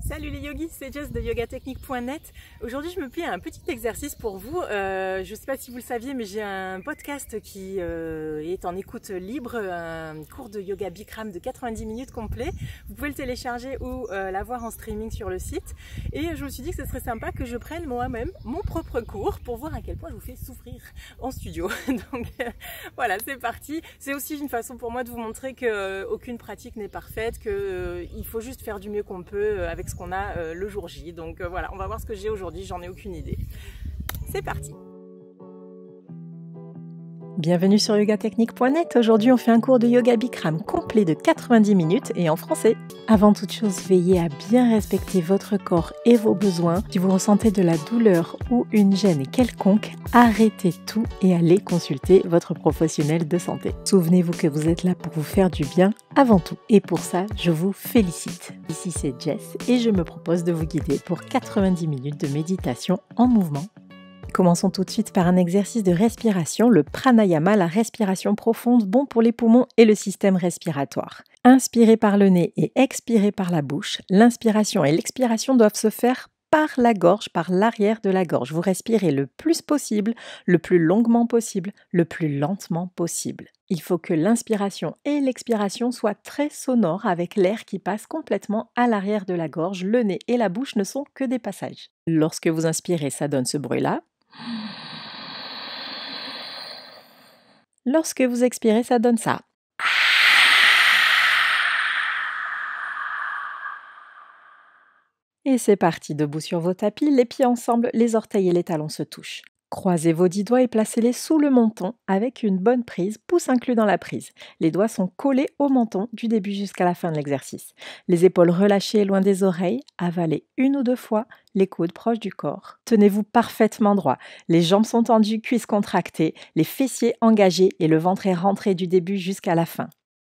Salut les yogis, c'est Jess de yogatechnique.net. Aujourd'hui, je me plie à un petit exercice pour vous. Je ne sais pas si vous le saviez, mais j'ai un podcast qui est en écoute libre, un cours de yoga Bikram de 90 minutes complet. Vous pouvez le télécharger ou l'avoir en streaming sur le site. Et je me suis dit que ce serait sympa que je prenne moi-même mon propre cours pour voir à quel point je vous fais souffrir en studio. Donc voilà, c'est parti. C'est aussi une façon pour moi de vous montrer qu'aucune pratique n'est parfaite, qu'il faut juste faire du mieux qu'on peut avec ce qu'on a le jour J. Donc voilà, on va voir ce que j'ai aujourd'hui, j'en ai aucune idée. C'est parti! Bienvenue sur yogatechnique.net. Aujourd'hui, on fait un cours de yoga Bikram complet de 90 minutes et en français. Avant toute chose, veillez à bien respecter votre corps et vos besoins. Si vous ressentez de la douleur ou une gêne quelconque, arrêtez tout et allez consulter votre professionnel de santé. Souvenez-vous que vous êtes là pour vous faire du bien avant tout. Et pour ça, je vous félicite. Ici, c'est Jess et je me propose de vous guider pour 90 minutes de méditation en mouvement. Commençons tout de suite par un exercice de respiration, le pranayama, la respiration profonde, bon pour les poumons et le système respiratoire. Inspirez par le nez et expirez par la bouche. L'inspiration et l'expiration doivent se faire par la gorge, par l'arrière de la gorge. Vous respirez le plus possible, le plus longuement possible, le plus lentement possible. Il faut que l'inspiration et l'expiration soient très sonores avec l'air qui passe complètement à l'arrière de la gorge. Le nez et la bouche ne sont que des passages. Lorsque vous inspirez, ça donne ce bruit-là. Lorsque vous expirez, ça donne ça. Et c'est parti, debout sur vos tapis, les pieds ensemble, les orteils et les talons se touchent. Croisez vos 10 doigts et placez-les sous le menton avec une bonne prise, pouce inclus dans la prise. Les doigts sont collés au menton du début jusqu'à la fin de l'exercice. Les épaules relâchées loin des oreilles, avalez 1 ou 2 fois, les coudes proches du corps. Tenez-vous parfaitement droit, les jambes sont tendues, cuisses contractées, les fessiers engagés et le ventre est rentré du début jusqu'à la fin.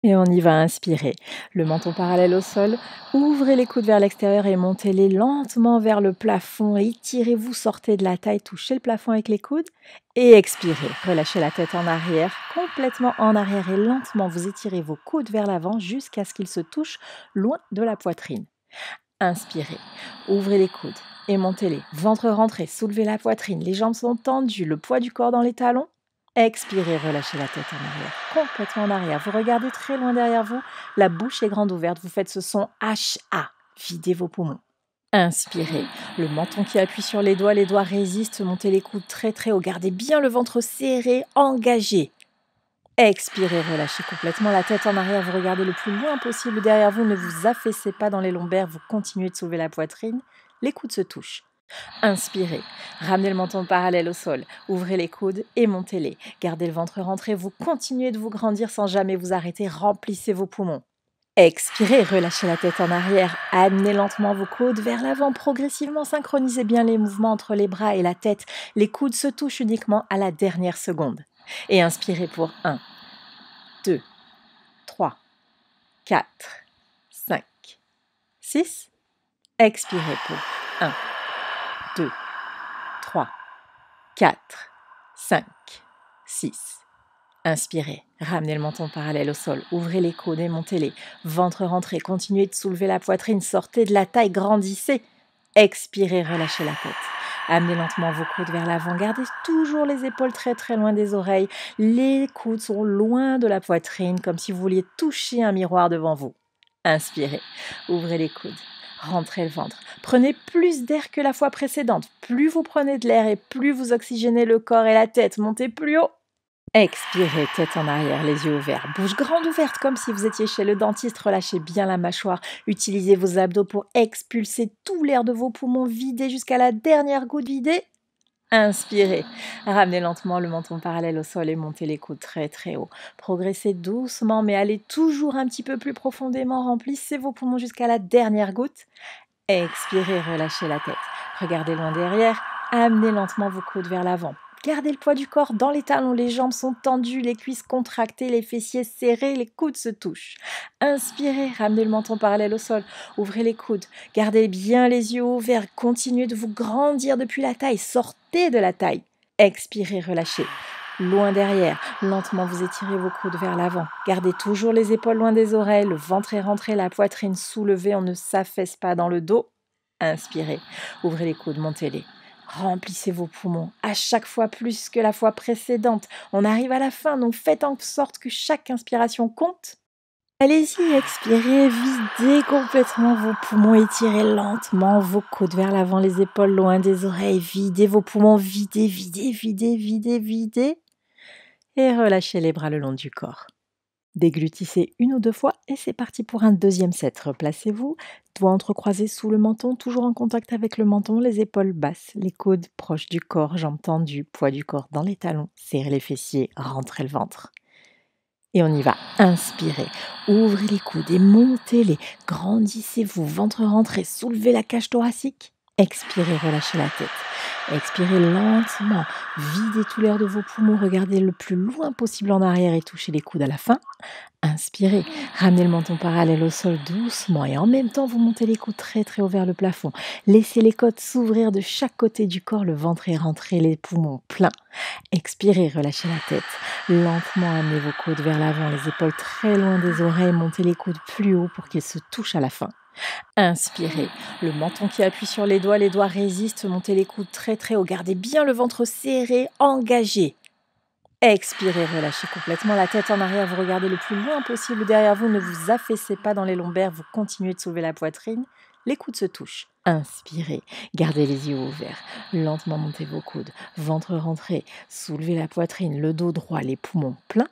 Et on y va, inspirer. Le menton parallèle au sol, ouvrez les coudes vers l'extérieur et montez-les lentement vers le plafond. Étirez-vous, sortez de la taille, touchez le plafond avec les coudes et expirez. Relâchez la tête en arrière, complètement en arrière et lentement vous étirez vos coudes vers l'avant jusqu'à ce qu'ils se touchent loin de la poitrine. Inspirez, ouvrez les coudes et montez-les. Ventre rentré, soulevez la poitrine, les jambes sont tendues, le poids du corps dans les talons. Expirez, relâchez la tête en arrière, complètement en arrière. Vous regardez très loin derrière vous, la bouche est grande ouverte. Vous faites ce son HA, videz vos poumons. Inspirez, le menton qui appuie sur les doigts résistent, montez les coudes très très haut. Gardez bien le ventre serré, engagé. Expirez, relâchez complètement la tête en arrière. Vous regardez le plus loin possible derrière vous. Ne vous affaissez pas dans les lombaires. Vous continuez de soulever la poitrine. Les coudes se touchent. Inspirez, ramenez le menton parallèle au sol, ouvrez les coudes et montez-les. Gardez le ventre rentré, vous continuez de vous grandir sans jamais vous arrêter, remplissez vos poumons. Expirez, relâchez la tête en arrière, amenez lentement vos coudes vers l'avant, progressivement synchronisez bien les mouvements entre les bras et la tête. Les coudes se touchent uniquement à la dernière seconde. Et inspirez pour 1, 2, 3, 4, 5, 6. Expirez pour 1, 2, 3, 4, 5, 6. Inspirez, ramenez le menton parallèle au sol, ouvrez les coudes et montez-les. Ventre rentré, continuez de soulever la poitrine, sortez de la taille, grandissez. Expirez, relâchez la tête. Amenez lentement vos coudes vers l'avant, gardez toujours les épaules très très loin des oreilles. Les coudes sont loin de la poitrine, comme si vous vouliez toucher un miroir devant vous. Inspirez, ouvrez les coudes. Rentrez le ventre. Prenez plus d'air que la fois précédente. Plus vous prenez de l'air et plus vous oxygénez le corps et la tête. Montez plus haut. Expirez, tête en arrière, les yeux ouverts. Bouche grande ouverte comme si vous étiez chez le dentiste. Relâchez bien la mâchoire. Utilisez vos abdos pour expulser tout l'air de vos poumons. Videz jusqu'à la dernière goutte vidée. Inspirez, ramenez lentement le menton parallèle au sol et montez les coudes très très haut. Progressez doucement mais allez toujours un petit peu plus profondément, remplissez vos poumons jusqu'à la dernière goutte. Expirez, relâchez la tête. Regardez loin derrière, amenez lentement vos coudes vers l'avant. Gardez le poids du corps dans les talons, les jambes sont tendues, les cuisses contractées, les fessiers serrés, les coudes se touchent. Inspirez, ramenez le menton parallèle au sol, ouvrez les coudes, gardez bien les yeux ouverts, continuez de vous grandir depuis la taille, sortez de la taille. Expirez, relâchez. Loin derrière, lentement vous étirez vos coudes vers l'avant. Gardez toujours les épaules loin des oreilles, le ventre est rentré, la poitrine soulevée, on ne s'affaisse pas dans le dos. Inspirez, ouvrez les coudes, montez-les. Remplissez vos poumons, à chaque fois plus que la fois précédente. On arrive à la fin, donc faites en sorte que chaque inspiration compte. Allez-y, expirez, videz complètement vos poumons, étirez lentement vos coudes vers l'avant, les épaules loin des oreilles, videz vos poumons, videz, videz, videz, videz, videz. Et relâchez les bras le long du corps. Déglutissez 1 ou 2 fois et c'est parti pour un deuxième set. Replacez-vous, doigts entrecroisés sous le menton, toujours en contact avec le menton, les épaules basses, les coudes proches du corps, jambes tendues, poids du corps dans les talons, serrez les fessiers, rentrez le ventre. Et on y va. Inspirez, ouvrez les coudes et montez-les, grandissez-vous, ventre rentré, soulevez la cage thoracique. Expirez, relâchez la tête. Expirez lentement, videz tout l'air de vos poumons, regardez le plus loin possible en arrière et touchez les coudes à la fin. Inspirez, ramenez le menton parallèle au sol doucement et en même temps vous montez les coudes très très haut vers le plafond. Laissez les côtes s'ouvrir de chaque côté du corps, le ventre est rentré, les poumons pleins. Expirez, relâchez la tête. Lentement amenez vos coudes vers l'avant, les épaules très loin des oreilles, montez les coudes plus haut pour qu'ils se touchent à la fin. Inspirez, le menton qui appuie sur les doigts résistent, montez les coudes très très haut, gardez bien le ventre serré, engagé. Expirez, relâchez complètement la tête en arrière, vous regardez le plus loin possible derrière vous, ne vous affaissez pas dans les lombaires, vous continuez de soulever la poitrine, les coudes se touchent. Inspirez, gardez les yeux ouverts, lentement montez vos coudes, ventre rentré, soulevez la poitrine, le dos droit, les poumons pleins.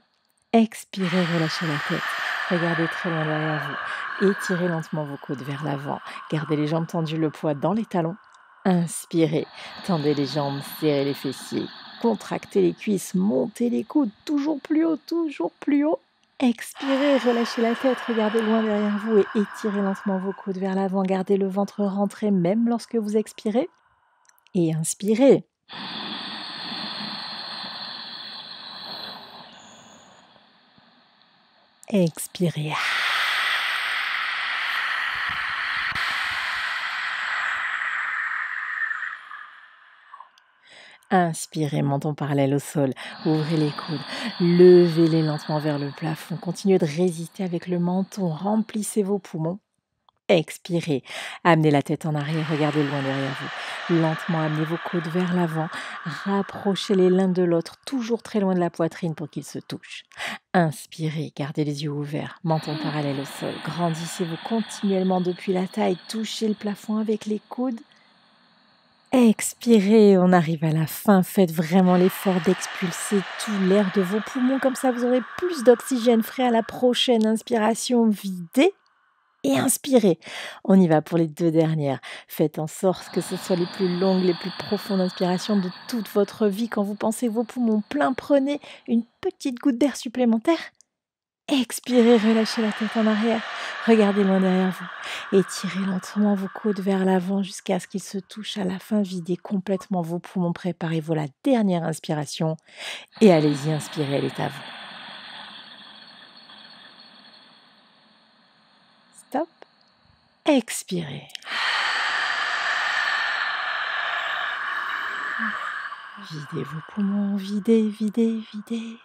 Expirez, relâchez la tête, regardez très loin derrière vous, étirez lentement vos coudes vers l'avant, gardez les jambes tendues, le poids dans les talons. Inspirez, tendez les jambes, serrez les fessiers, contractez les cuisses, montez les coudes, toujours plus haut, toujours plus haut. Expirez, relâchez la tête, regardez loin derrière vous et étirez lentement vos coudes vers l'avant, gardez le ventre rentré même lorsque vous expirez. Et inspirez. Expirez. Inspirez, menton parallèle au sol, ouvrez les coudes, levez-les lentement vers le plafond, continuez de résister avec le menton, remplissez vos poumons. Expirez, amenez la tête en arrière, regardez loin derrière vous. Lentement, amenez vos coudes vers l'avant, rapprochez-les l'un de l'autre, toujours très loin de la poitrine pour qu'ils se touchent. Inspirez, gardez les yeux ouverts, menton parallèle au sol, grandissez-vous continuellement depuis la taille, touchez le plafond avec les coudes. Expirez, on arrive à la fin, faites vraiment l'effort d'expulser tout l'air de vos poumons, comme ça vous aurez plus d'oxygène frais à la prochaine inspiration, videz et inspirez. On y va pour les 2 dernières. Faites en sorte que ce soit les plus longues, les plus profondes inspirations de toute votre vie. Quand vous pensez vos poumons pleins, prenez une petite goutte d'air supplémentaire. Expirez, relâchez la tête en arrière. Regardez loin derrière vous. Étirez lentement vos coudes vers l'avant jusqu'à ce qu'ils se touchent à la fin. Videz complètement vos poumons. Préparez-vous la dernière inspiration. Et allez-y, inspirez, elle est à vous. Stop. Expirez. Videz vos poumons, videz, videz, videz.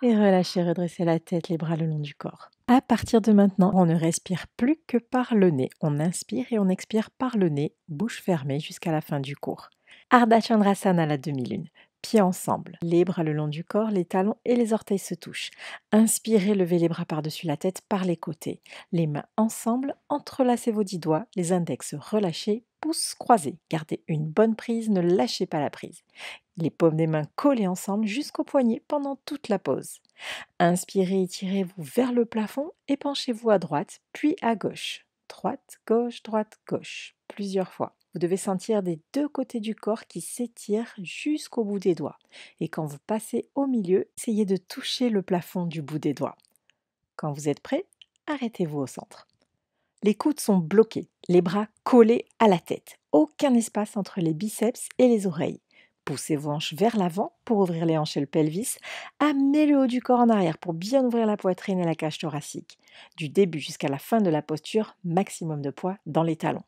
Et relâchez, redressez la tête, les bras le long du corps. À partir de maintenant, on ne respire plus que par le nez. On inspire et on expire par le nez, bouche fermée jusqu'à la fin du cours. Ardha Chandrasana, la demi-lune. Pieds ensemble, les bras le long du corps, les talons et les orteils se touchent. Inspirez, levez les bras par-dessus la tête, par les côtés. Les mains ensemble, entrelacez vos 10 doigts, les index relâchés, pouces croisés. Gardez une bonne prise, ne lâchez pas la prise. Les paumes des mains collées ensemble jusqu'au poignet pendant toute la pause. Inspirez, étirez-vous vers le plafond et penchez-vous à droite, puis à gauche. Droite, gauche, plusieurs fois. Vous devez sentir des 2 côtés du corps qui s'étirent jusqu'au bout des doigts. Et quand vous passez au milieu, essayez de toucher le plafond du bout des doigts. Quand vous êtes prêt, arrêtez-vous au centre. Les coudes sont bloqués, les bras collés à la tête. Aucun espace entre les biceps et les oreilles. Poussez vos hanches vers l'avant pour ouvrir les hanches et le pelvis. Amenez le haut du corps en arrière pour bien ouvrir la poitrine et la cage thoracique. Du début jusqu'à la fin de la posture, maximum de poids dans les talons.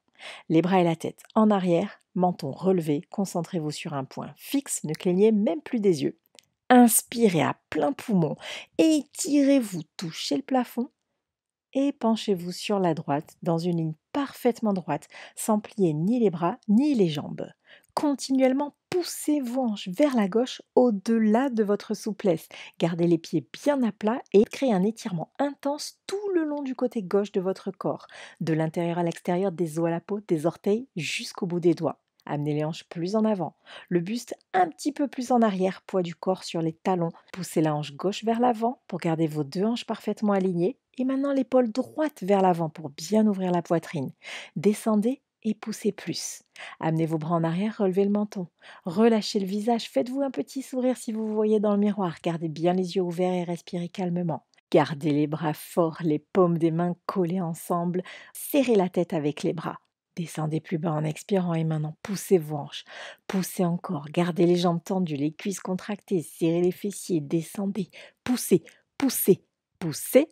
Les bras et la tête en arrière, menton relevé, concentrez-vous sur un point fixe, ne clignez même plus des yeux. Inspirez à plein poumon, étirez-vous, touchez le plafond et penchez-vous sur la droite dans une ligne parfaitement droite, sans plier ni les bras ni les jambes. Continuellement, poussez vos hanches vers la gauche au-delà de votre souplesse. Gardez les pieds bien à plat et créez un étirement intense tout le long du côté gauche de votre corps, de l'intérieur à l'extérieur, des os à la peau, des orteils jusqu'au bout des doigts. Amenez les hanches plus en avant, le buste un petit peu plus en arrière, poids du corps sur les talons. Poussez la hanche gauche vers l'avant pour garder vos deux hanches parfaitement alignées. Et maintenant l'épaule droite vers l'avant pour bien ouvrir la poitrine. Descendez et poussez plus. Amenez vos bras en arrière, relevez le menton. Relâchez le visage, faites-vous un petit sourire si vous vous voyez dans le miroir. Gardez bien les yeux ouverts et respirez calmement. Gardez les bras forts, les paumes des mains collées ensemble. Serrez la tête avec les bras. Descendez plus bas en expirant et maintenant poussez vos hanches. Poussez encore, gardez les jambes tendues, les cuisses contractées, serrez les fessiers, descendez, poussez, poussez, poussez.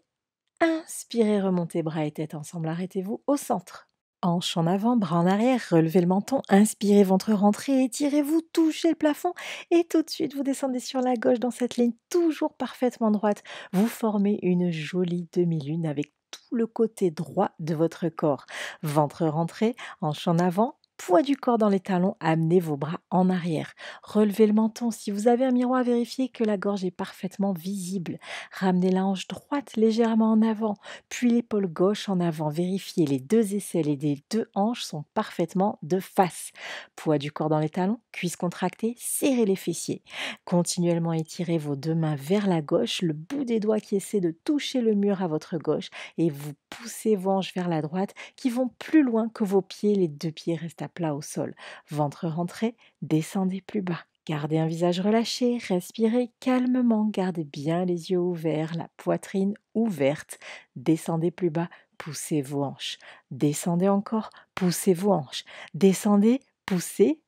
Inspirez, remontez bras et tête ensemble, arrêtez-vous au centre. Hanches en avant, bras en arrière, relevez le menton, inspirez, ventre rentré, étirez-vous, touchez le plafond et tout de suite vous descendez sur la gauche dans cette ligne toujours parfaitement droite. Vous formez une jolie demi-lune avec tout le côté droit de votre corps. Ventre rentré, hanches en avant, poids du corps dans les talons, amenez vos bras en arrière. Relevez le menton, si vous avez un miroir, vérifiez que la gorge est parfaitement visible. Ramenez la hanche droite légèrement en avant, puis l'épaule gauche en avant. Vérifiez les deux aisselles et les deux hanches sont parfaitement de face. Poids du corps dans les talons, cuisses contractées, serrez les fessiers. Continuellement étirez vos deux mains vers la gauche, le bout des doigts qui essaie de toucher le mur à votre gauche et vous poussez vos hanches vers la droite qui vont plus loin que vos pieds. Les deux pieds restent à plat au sol. Ventre rentré, descendez plus bas. Gardez un visage relâché, respirez calmement, gardez bien les yeux ouverts, la poitrine ouverte. Descendez plus bas, poussez vos hanches. Descendez encore, poussez vos hanches. Descendez, poussez,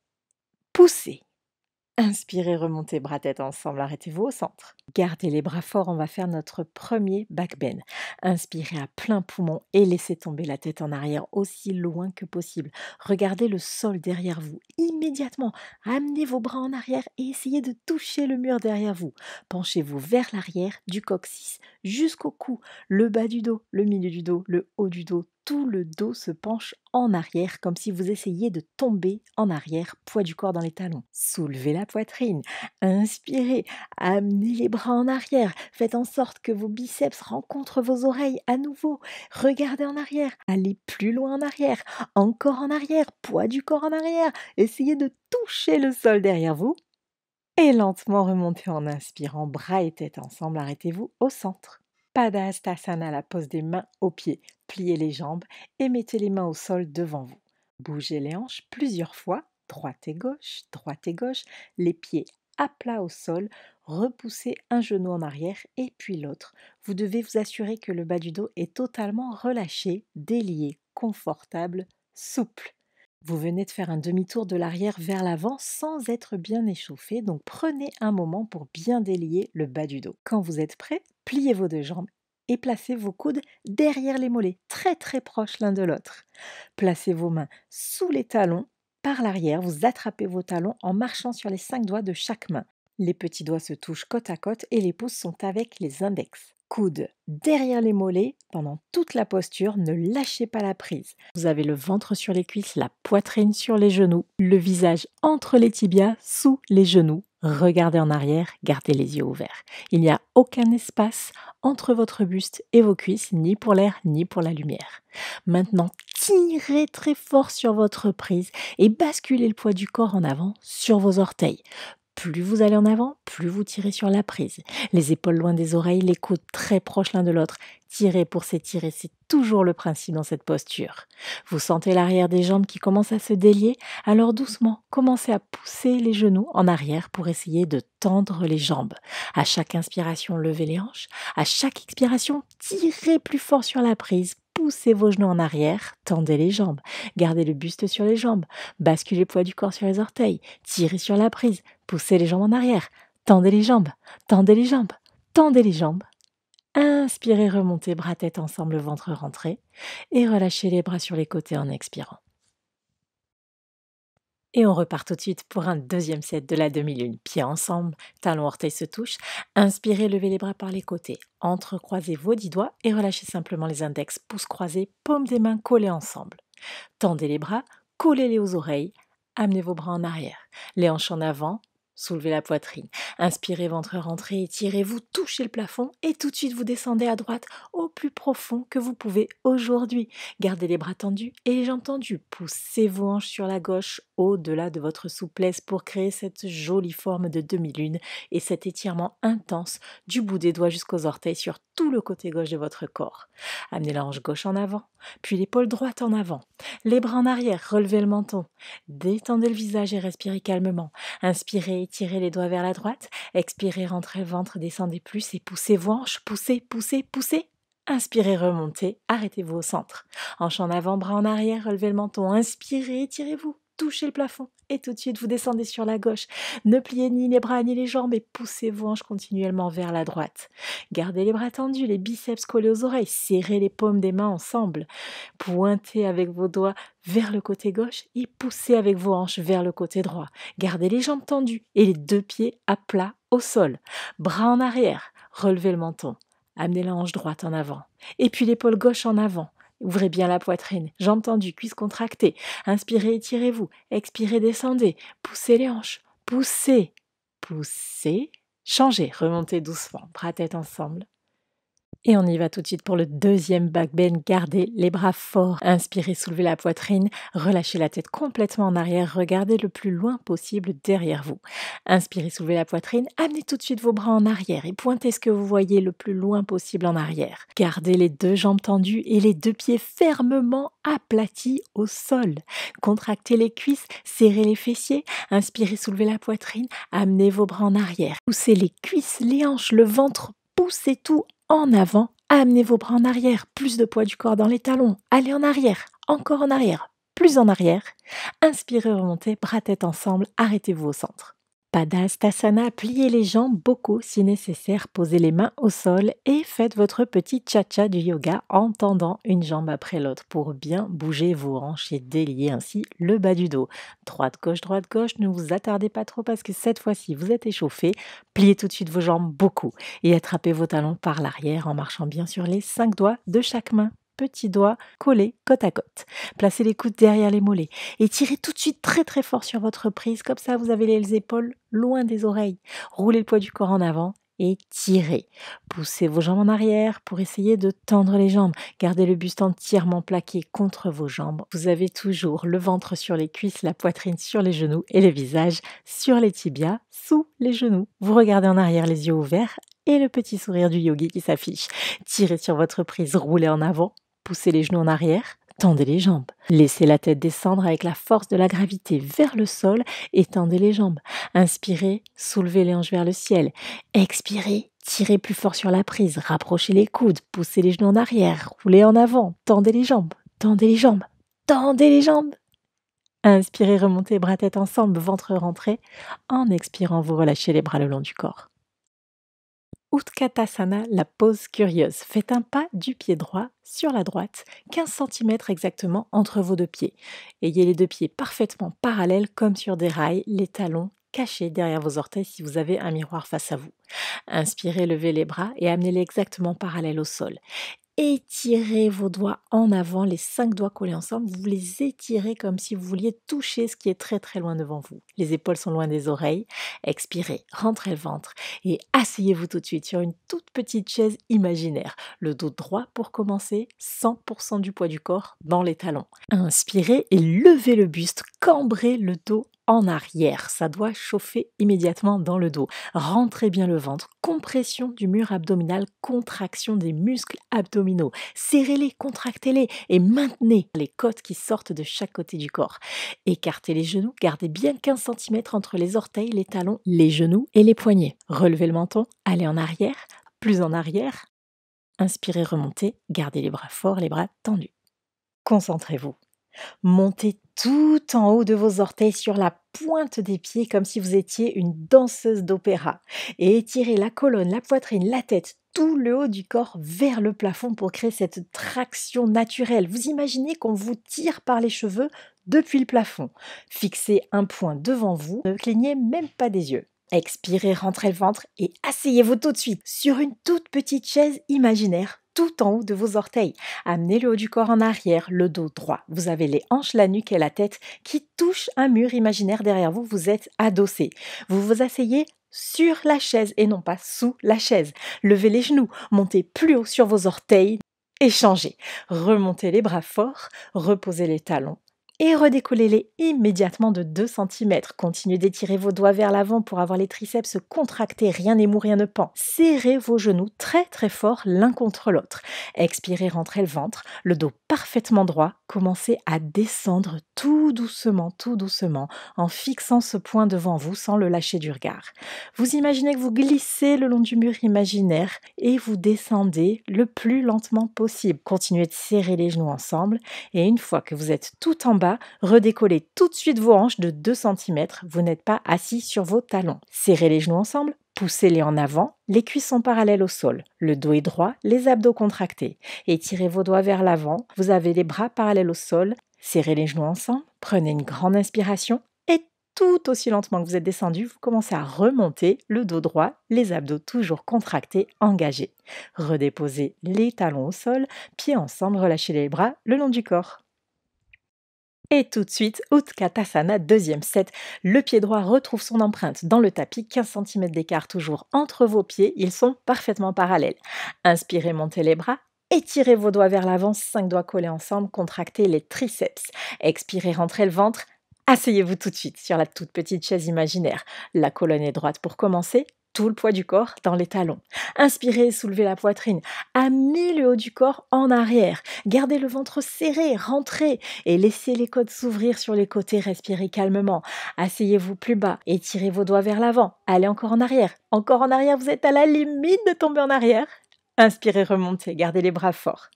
poussez. Inspirez, remontez bras tête ensemble, arrêtez-vous au centre. Gardez les bras forts, on va faire notre premier back bend. Inspirez à plein poumon et laissez tomber la tête en arrière aussi loin que possible. Regardez le sol derrière vous. Immédiatement, amenez vos bras en arrière et essayez de toucher le mur derrière vous. Penchez-vous vers l'arrière du coccyx jusqu'au cou, le bas du dos, le milieu du dos, le haut du dos. Tout le dos se penche en arrière comme si vous essayiez de tomber en arrière, poids du corps dans les talons. Soulevez la poitrine, inspirez, amenez les bras en arrière, faites en sorte que vos biceps rencontrent vos oreilles à nouveau. Regardez en arrière, allez plus loin en arrière, encore en arrière, poids du corps en arrière. Essayez de toucher le sol derrière vous et lentement remontez en inspirant, bras et tête ensemble, arrêtez-vous au centre. Padahastasana, la pose des mains aux pieds. Pliez les jambes et mettez les mains au sol devant vous. Bougez les hanches plusieurs fois, droite et gauche, les pieds à plat au sol. Repoussez un genou en arrière et puis l'autre. Vous devez vous assurer que le bas du dos est totalement relâché, délié, confortable, souple. Vous venez de faire un demi-tour de l'arrière vers l'avant sans être bien échauffé, donc prenez un moment pour bien délier le bas du dos. Quand vous êtes prêt, pliez vos deux jambes et placez vos coudes derrière les mollets, très très proches l'un de l'autre. Placez vos mains sous les talons, par l'arrière, vous attrapez vos talons en marchant sur les 5 doigts de chaque main. Les petits doigts se touchent côte à côte et les pouces sont avec les index. Coudes derrière les mollets pendant toute la posture, ne lâchez pas la prise. Vous avez le ventre sur les cuisses, la poitrine sur les genoux, le visage entre les tibias, sous les genoux. Regardez en arrière, gardez les yeux ouverts. Il n'y a aucun espace entre votre buste et vos cuisses, ni pour l'air, ni pour la lumière. Maintenant, tirez très fort sur votre prise et basculez le poids du corps en avant sur vos orteils. Plus vous allez en avant, plus vous tirez sur la prise. Les épaules loin des oreilles, les coudes très proches l'un de l'autre. Tirez pour s'étirer, c'est toujours le principe dans cette posture. Vous sentez l'arrière des jambes qui commence à se délier, alors doucement, commencez à pousser les genoux en arrière pour essayer de tendre les jambes. À chaque inspiration, levez les hanches. À chaque expiration, tirez plus fort sur la prise. Poussez vos genoux en arrière, tendez les jambes. Gardez le buste sur les jambes. Basculez le poids du corps sur les orteils. Tirez sur la prise. Poussez les jambes en arrière. Tendez les jambes. Tendez les jambes. Tendez les jambes. Inspirez, remontez bras tête ensemble, ventre rentré. Et relâchez les bras sur les côtés en expirant. Et on repart tout de suite pour un deuxième set de la demi-lune. Pieds ensemble, talons orteils se touchent. Inspirez, levez les bras par les côtés. Entrecroisez vos 10 doigts et relâchez simplement les index, pouces croisés, paumes des mains collées ensemble. Tendez les bras, collez-les aux oreilles, amenez vos bras en arrière, les hanches en avant, soulevez la poitrine. Inspirez, ventre rentré, étirez-vous, touchez le plafond et tout de suite vous descendez à droite au plus profond que vous pouvez aujourd'hui. Gardez les bras tendus et les jambes tendues. Poussez vos hanches sur la gauche au-delà de votre souplesse pour créer cette jolie forme de demi-lune et cet étirement intense du bout des doigts jusqu'aux orteils sur tout le côté gauche de votre corps. Amenez la hanche gauche en avant, puis l'épaule droite en avant. Les bras en arrière, relevez le menton. Détendez le visage et respirez calmement. Inspirez, étirez les doigts vers la droite. Expirez, rentrez le ventre, descendez plus et poussez vos hanches. Poussez, poussez, poussez. Inspirez, remontez, arrêtez-vous au centre. Hanche en avant, bras en arrière, relevez le menton. Inspirez, étirez-vous, touchez le plafond. Et tout de suite, vous descendez sur la gauche. Ne pliez ni les bras ni les jambes et poussez vos hanches continuellement vers la droite. Gardez les bras tendus, les biceps collés aux oreilles. Serrez les paumes des mains ensemble. Pointez avec vos doigts vers le côté gauche et poussez avec vos hanches vers le côté droit. Gardez les jambes tendues et les deux pieds à plat au sol. Bras en arrière, relevez le menton. Amenez la hanche droite en avant. Et puis l'épaule gauche en avant. Ouvrez bien la poitrine, jambes tendues, cuisses contractées. Inspirez, étirez-vous. Expirez, descendez. Poussez les hanches. Poussez. Poussez. Changez, remontez doucement. Bras tête ensemble. Et on y va tout de suite pour le deuxième back bend. Gardez les bras forts. Inspirez, soulevez la poitrine. Relâchez la tête complètement en arrière. Regardez le plus loin possible derrière vous. Inspirez, soulevez la poitrine. Amenez tout de suite vos bras en arrière et pointez ce que vous voyez le plus loin possible en arrière. Gardez les deux jambes tendues et les deux pieds fermement aplatis au sol. Contractez les cuisses, serrez les fessiers. Inspirez, soulevez la poitrine. Amenez vos bras en arrière. Poussez les cuisses, les hanches, le ventre. Poussez tout en avant, amenez vos bras en arrière, plus de poids du corps dans les talons, allez en arrière, encore en arrière, plus en arrière. Inspirez, remontez, bras tête ensemble, arrêtez-vous au centre. Padastasana, pliez les jambes beaucoup si nécessaire, posez les mains au sol et faites votre petit cha-cha du yoga en tendant une jambe après l'autre pour bien bouger vos hanches et délier ainsi le bas du dos. Droite, gauche, ne vous attardez pas trop parce que cette fois-ci vous êtes échauffé. Pliez tout de suite vos jambes beaucoup et attrapez vos talons par l'arrière en marchant bien sur les 5 doigts de chaque main. Petits doigts collés côte à côte. Placez les coudes derrière les mollets et tirez tout de suite très très fort sur votre prise. Comme ça, vous avez les épaules loin des oreilles. Roulez le poids du corps en avant et tirez. Poussez vos jambes en arrière pour essayer de tendre les jambes. Gardez le buste entièrement plaqué contre vos jambes. Vous avez toujours le ventre sur les cuisses, la poitrine sur les genoux et le visage sur les tibias, sous les genoux. Vous regardez en arrière les yeux ouverts et le petit sourire du yogi qui s'affiche. Tirez sur votre prise, roulez en avant. Poussez les genoux en arrière, tendez les jambes. Laissez la tête descendre avec la force de la gravité vers le sol et tendez les jambes. Inspirez, soulevez les hanches vers le ciel. Expirez, tirez plus fort sur la prise, rapprochez les coudes, poussez les genoux en arrière, roulez en avant, tendez les jambes, tendez les jambes, tendez les jambes. Inspirez, remontez, bras tête ensemble, ventre rentré. En expirant, vous relâchez les bras le long du corps. Utkatasana, la pose curieuse. Faites un pas du pied droit sur la droite, 15 cm exactement entre vos deux pieds. Ayez les deux pieds parfaitement parallèles comme sur des rails, les talons cachés derrière vos orteils si vous avez un miroir face à vous. Inspirez, levez les bras et amenez-les exactement parallèles au sol. Étirez vos doigts en avant, les 5 doigts collés ensemble, vous les étirez comme si vous vouliez toucher ce qui est très très loin devant vous. Les épaules sont loin des oreilles. Expirez, rentrez le ventre et asseyez-vous tout de suite sur une toute petite chaise imaginaire. Le dos droit pour commencer, 100% du poids du corps dans les talons. Inspirez et levez le buste, cambrez le dos en arrière. Ça doit chauffer immédiatement dans le dos. Rentrez bien le ventre. Compression du mur abdominal, contraction des muscles abdominaux. Serrez-les, contractez-les et maintenez les côtes qui sortent de chaque côté du corps. Écartez les genoux, gardez bien 15 cm entre les orteils, les talons, les genoux et les poignets. Relevez le menton, allez en arrière, plus en arrière. Inspirez, remontez, gardez les bras forts, les bras tendus. Concentrez-vous. Montez tout en haut de vos orteils sur la pointe des pieds comme si vous étiez une danseuse d'opéra et étirez la colonne, la poitrine, la tête, tout le haut du corps vers le plafond pour créer cette traction naturelle. Vous imaginez qu'on vous tire par les cheveux depuis le plafond. Fixez un point devant vous, ne clignez même pas des yeux. Expirez, rentrez le ventre et asseyez-vous tout de suite sur une toute petite chaise imaginaire tout en haut de vos orteils. Amenez le haut du corps en arrière, le dos droit. Vous avez les hanches, la nuque et la tête qui touchent un mur imaginaire derrière vous. Vous êtes adossé. Vous vous asseyez sur la chaise et non pas sous la chaise. Levez les genoux, montez plus haut sur vos orteils et changez. Remontez les bras forts, reposez les talons et redécollez-les immédiatement de 2 cm. Continuez d'étirer vos doigts vers l'avant pour avoir les triceps contractés, rien n'est mou, rien ne pend. Serrez vos genoux très très fort l'un contre l'autre. Expirez, rentrez le ventre, le dos parfaitement droit. Commencez à descendre tout doucement, en fixant ce point devant vous sans le lâcher du regard. Vous imaginez que vous glissez le long du mur imaginaire et vous descendez le plus lentement possible. Continuez de serrer les genoux ensemble et une fois que vous êtes tout en bas, redécollez tout de suite vos hanches de 2 cm. Vous n'êtes pas assis sur vos talons. Serrez les genoux ensemble, poussez-les en avant, les cuisses sont parallèles au sol, le dos est droit, les abdos contractés. Étirez vos doigts vers l'avant, vous avez les bras parallèles au sol, serrez les genoux ensemble, prenez une grande inspiration et tout aussi lentement que vous êtes descendu, vous commencez à remonter le dos droit, les abdos toujours contractés, engagés. Redéposez les talons au sol, pieds ensemble, relâchez les bras le long du corps. Et tout de suite, Utkatasana, deuxième set. Le pied droit retrouve son empreinte dans le tapis, 15 cm d'écart toujours entre vos pieds, ils sont parfaitement parallèles. Inspirez, montez les bras, étirez vos doigts vers l'avant, 5 doigts collés ensemble, contractez les triceps. Expirez, rentrez le ventre, asseyez-vous tout de suite sur la toute petite chaise imaginaire. La colonne est droite pour commencer. Tout le poids du corps dans les talons. Inspirez, soulevez la poitrine. Amenez le haut du corps en arrière. Gardez le ventre serré, rentrez et laissez les côtes s'ouvrir sur les côtés. Respirez calmement. Asseyez-vous plus bas. Étirez vos doigts vers l'avant. Allez encore en arrière. Encore en arrière, vous êtes à la limite de tomber en arrière. Inspirez, remontez. Gardez les bras forts.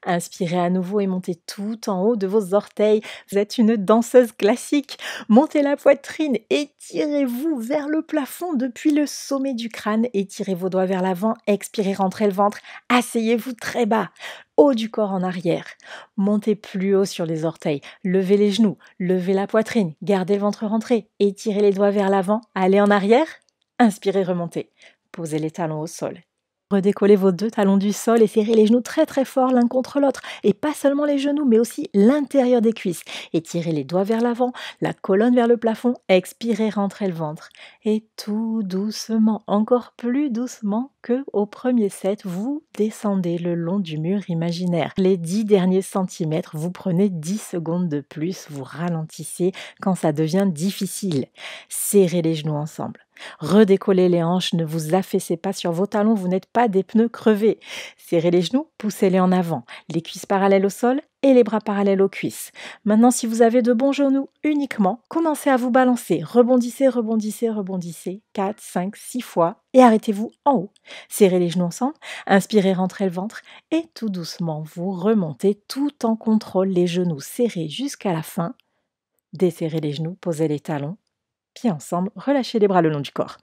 Inspirez à nouveau et montez tout en haut de vos orteils. Vous êtes une danseuse classique. Montez la poitrine, étirez-vous vers le plafond depuis le sommet du crâne. Étirez vos doigts vers l'avant, expirez, rentrez le ventre. Asseyez-vous très bas, haut du corps en arrière. Montez plus haut sur les orteils. Levez les genoux, levez la poitrine, gardez le ventre rentré. Étirez les doigts vers l'avant, allez en arrière. Inspirez, remontez. Posez les talons au sol. Redécollez vos 2 talons du sol et serrez les genoux très très fort l'un contre l'autre. Et pas seulement les genoux, mais aussi l'intérieur des cuisses. Étirez les doigts vers l'avant, la colonne vers le plafond. Expirez, rentrez le ventre. Et tout doucement, encore plus doucement que au premier set, vous descendez le long du mur imaginaire. Les 10 derniers centimètres, vous prenez 10 secondes de plus, vous ralentissez quand ça devient difficile. Serrez les genoux ensemble. Redécollez les hanches, ne vous affaissez pas sur vos talons, vous n'êtes pas des pneus crevés. Serrez les genoux, poussez-les en avant, les cuisses parallèles au sol et les bras parallèles aux cuisses. Maintenant, si vous avez de bons genoux uniquement, commencez à vous balancer. Rebondissez, rebondissez, rebondissez, 4, 5, 6 fois et arrêtez-vous en haut. Serrez les genoux ensemble, inspirez, rentrez le ventre et tout doucement, vous remontez tout en contrôle, les genoux serrés jusqu'à la fin. Desserrez les genoux, posez les talons. Pieds ensemble, relâchez les bras le long du corps.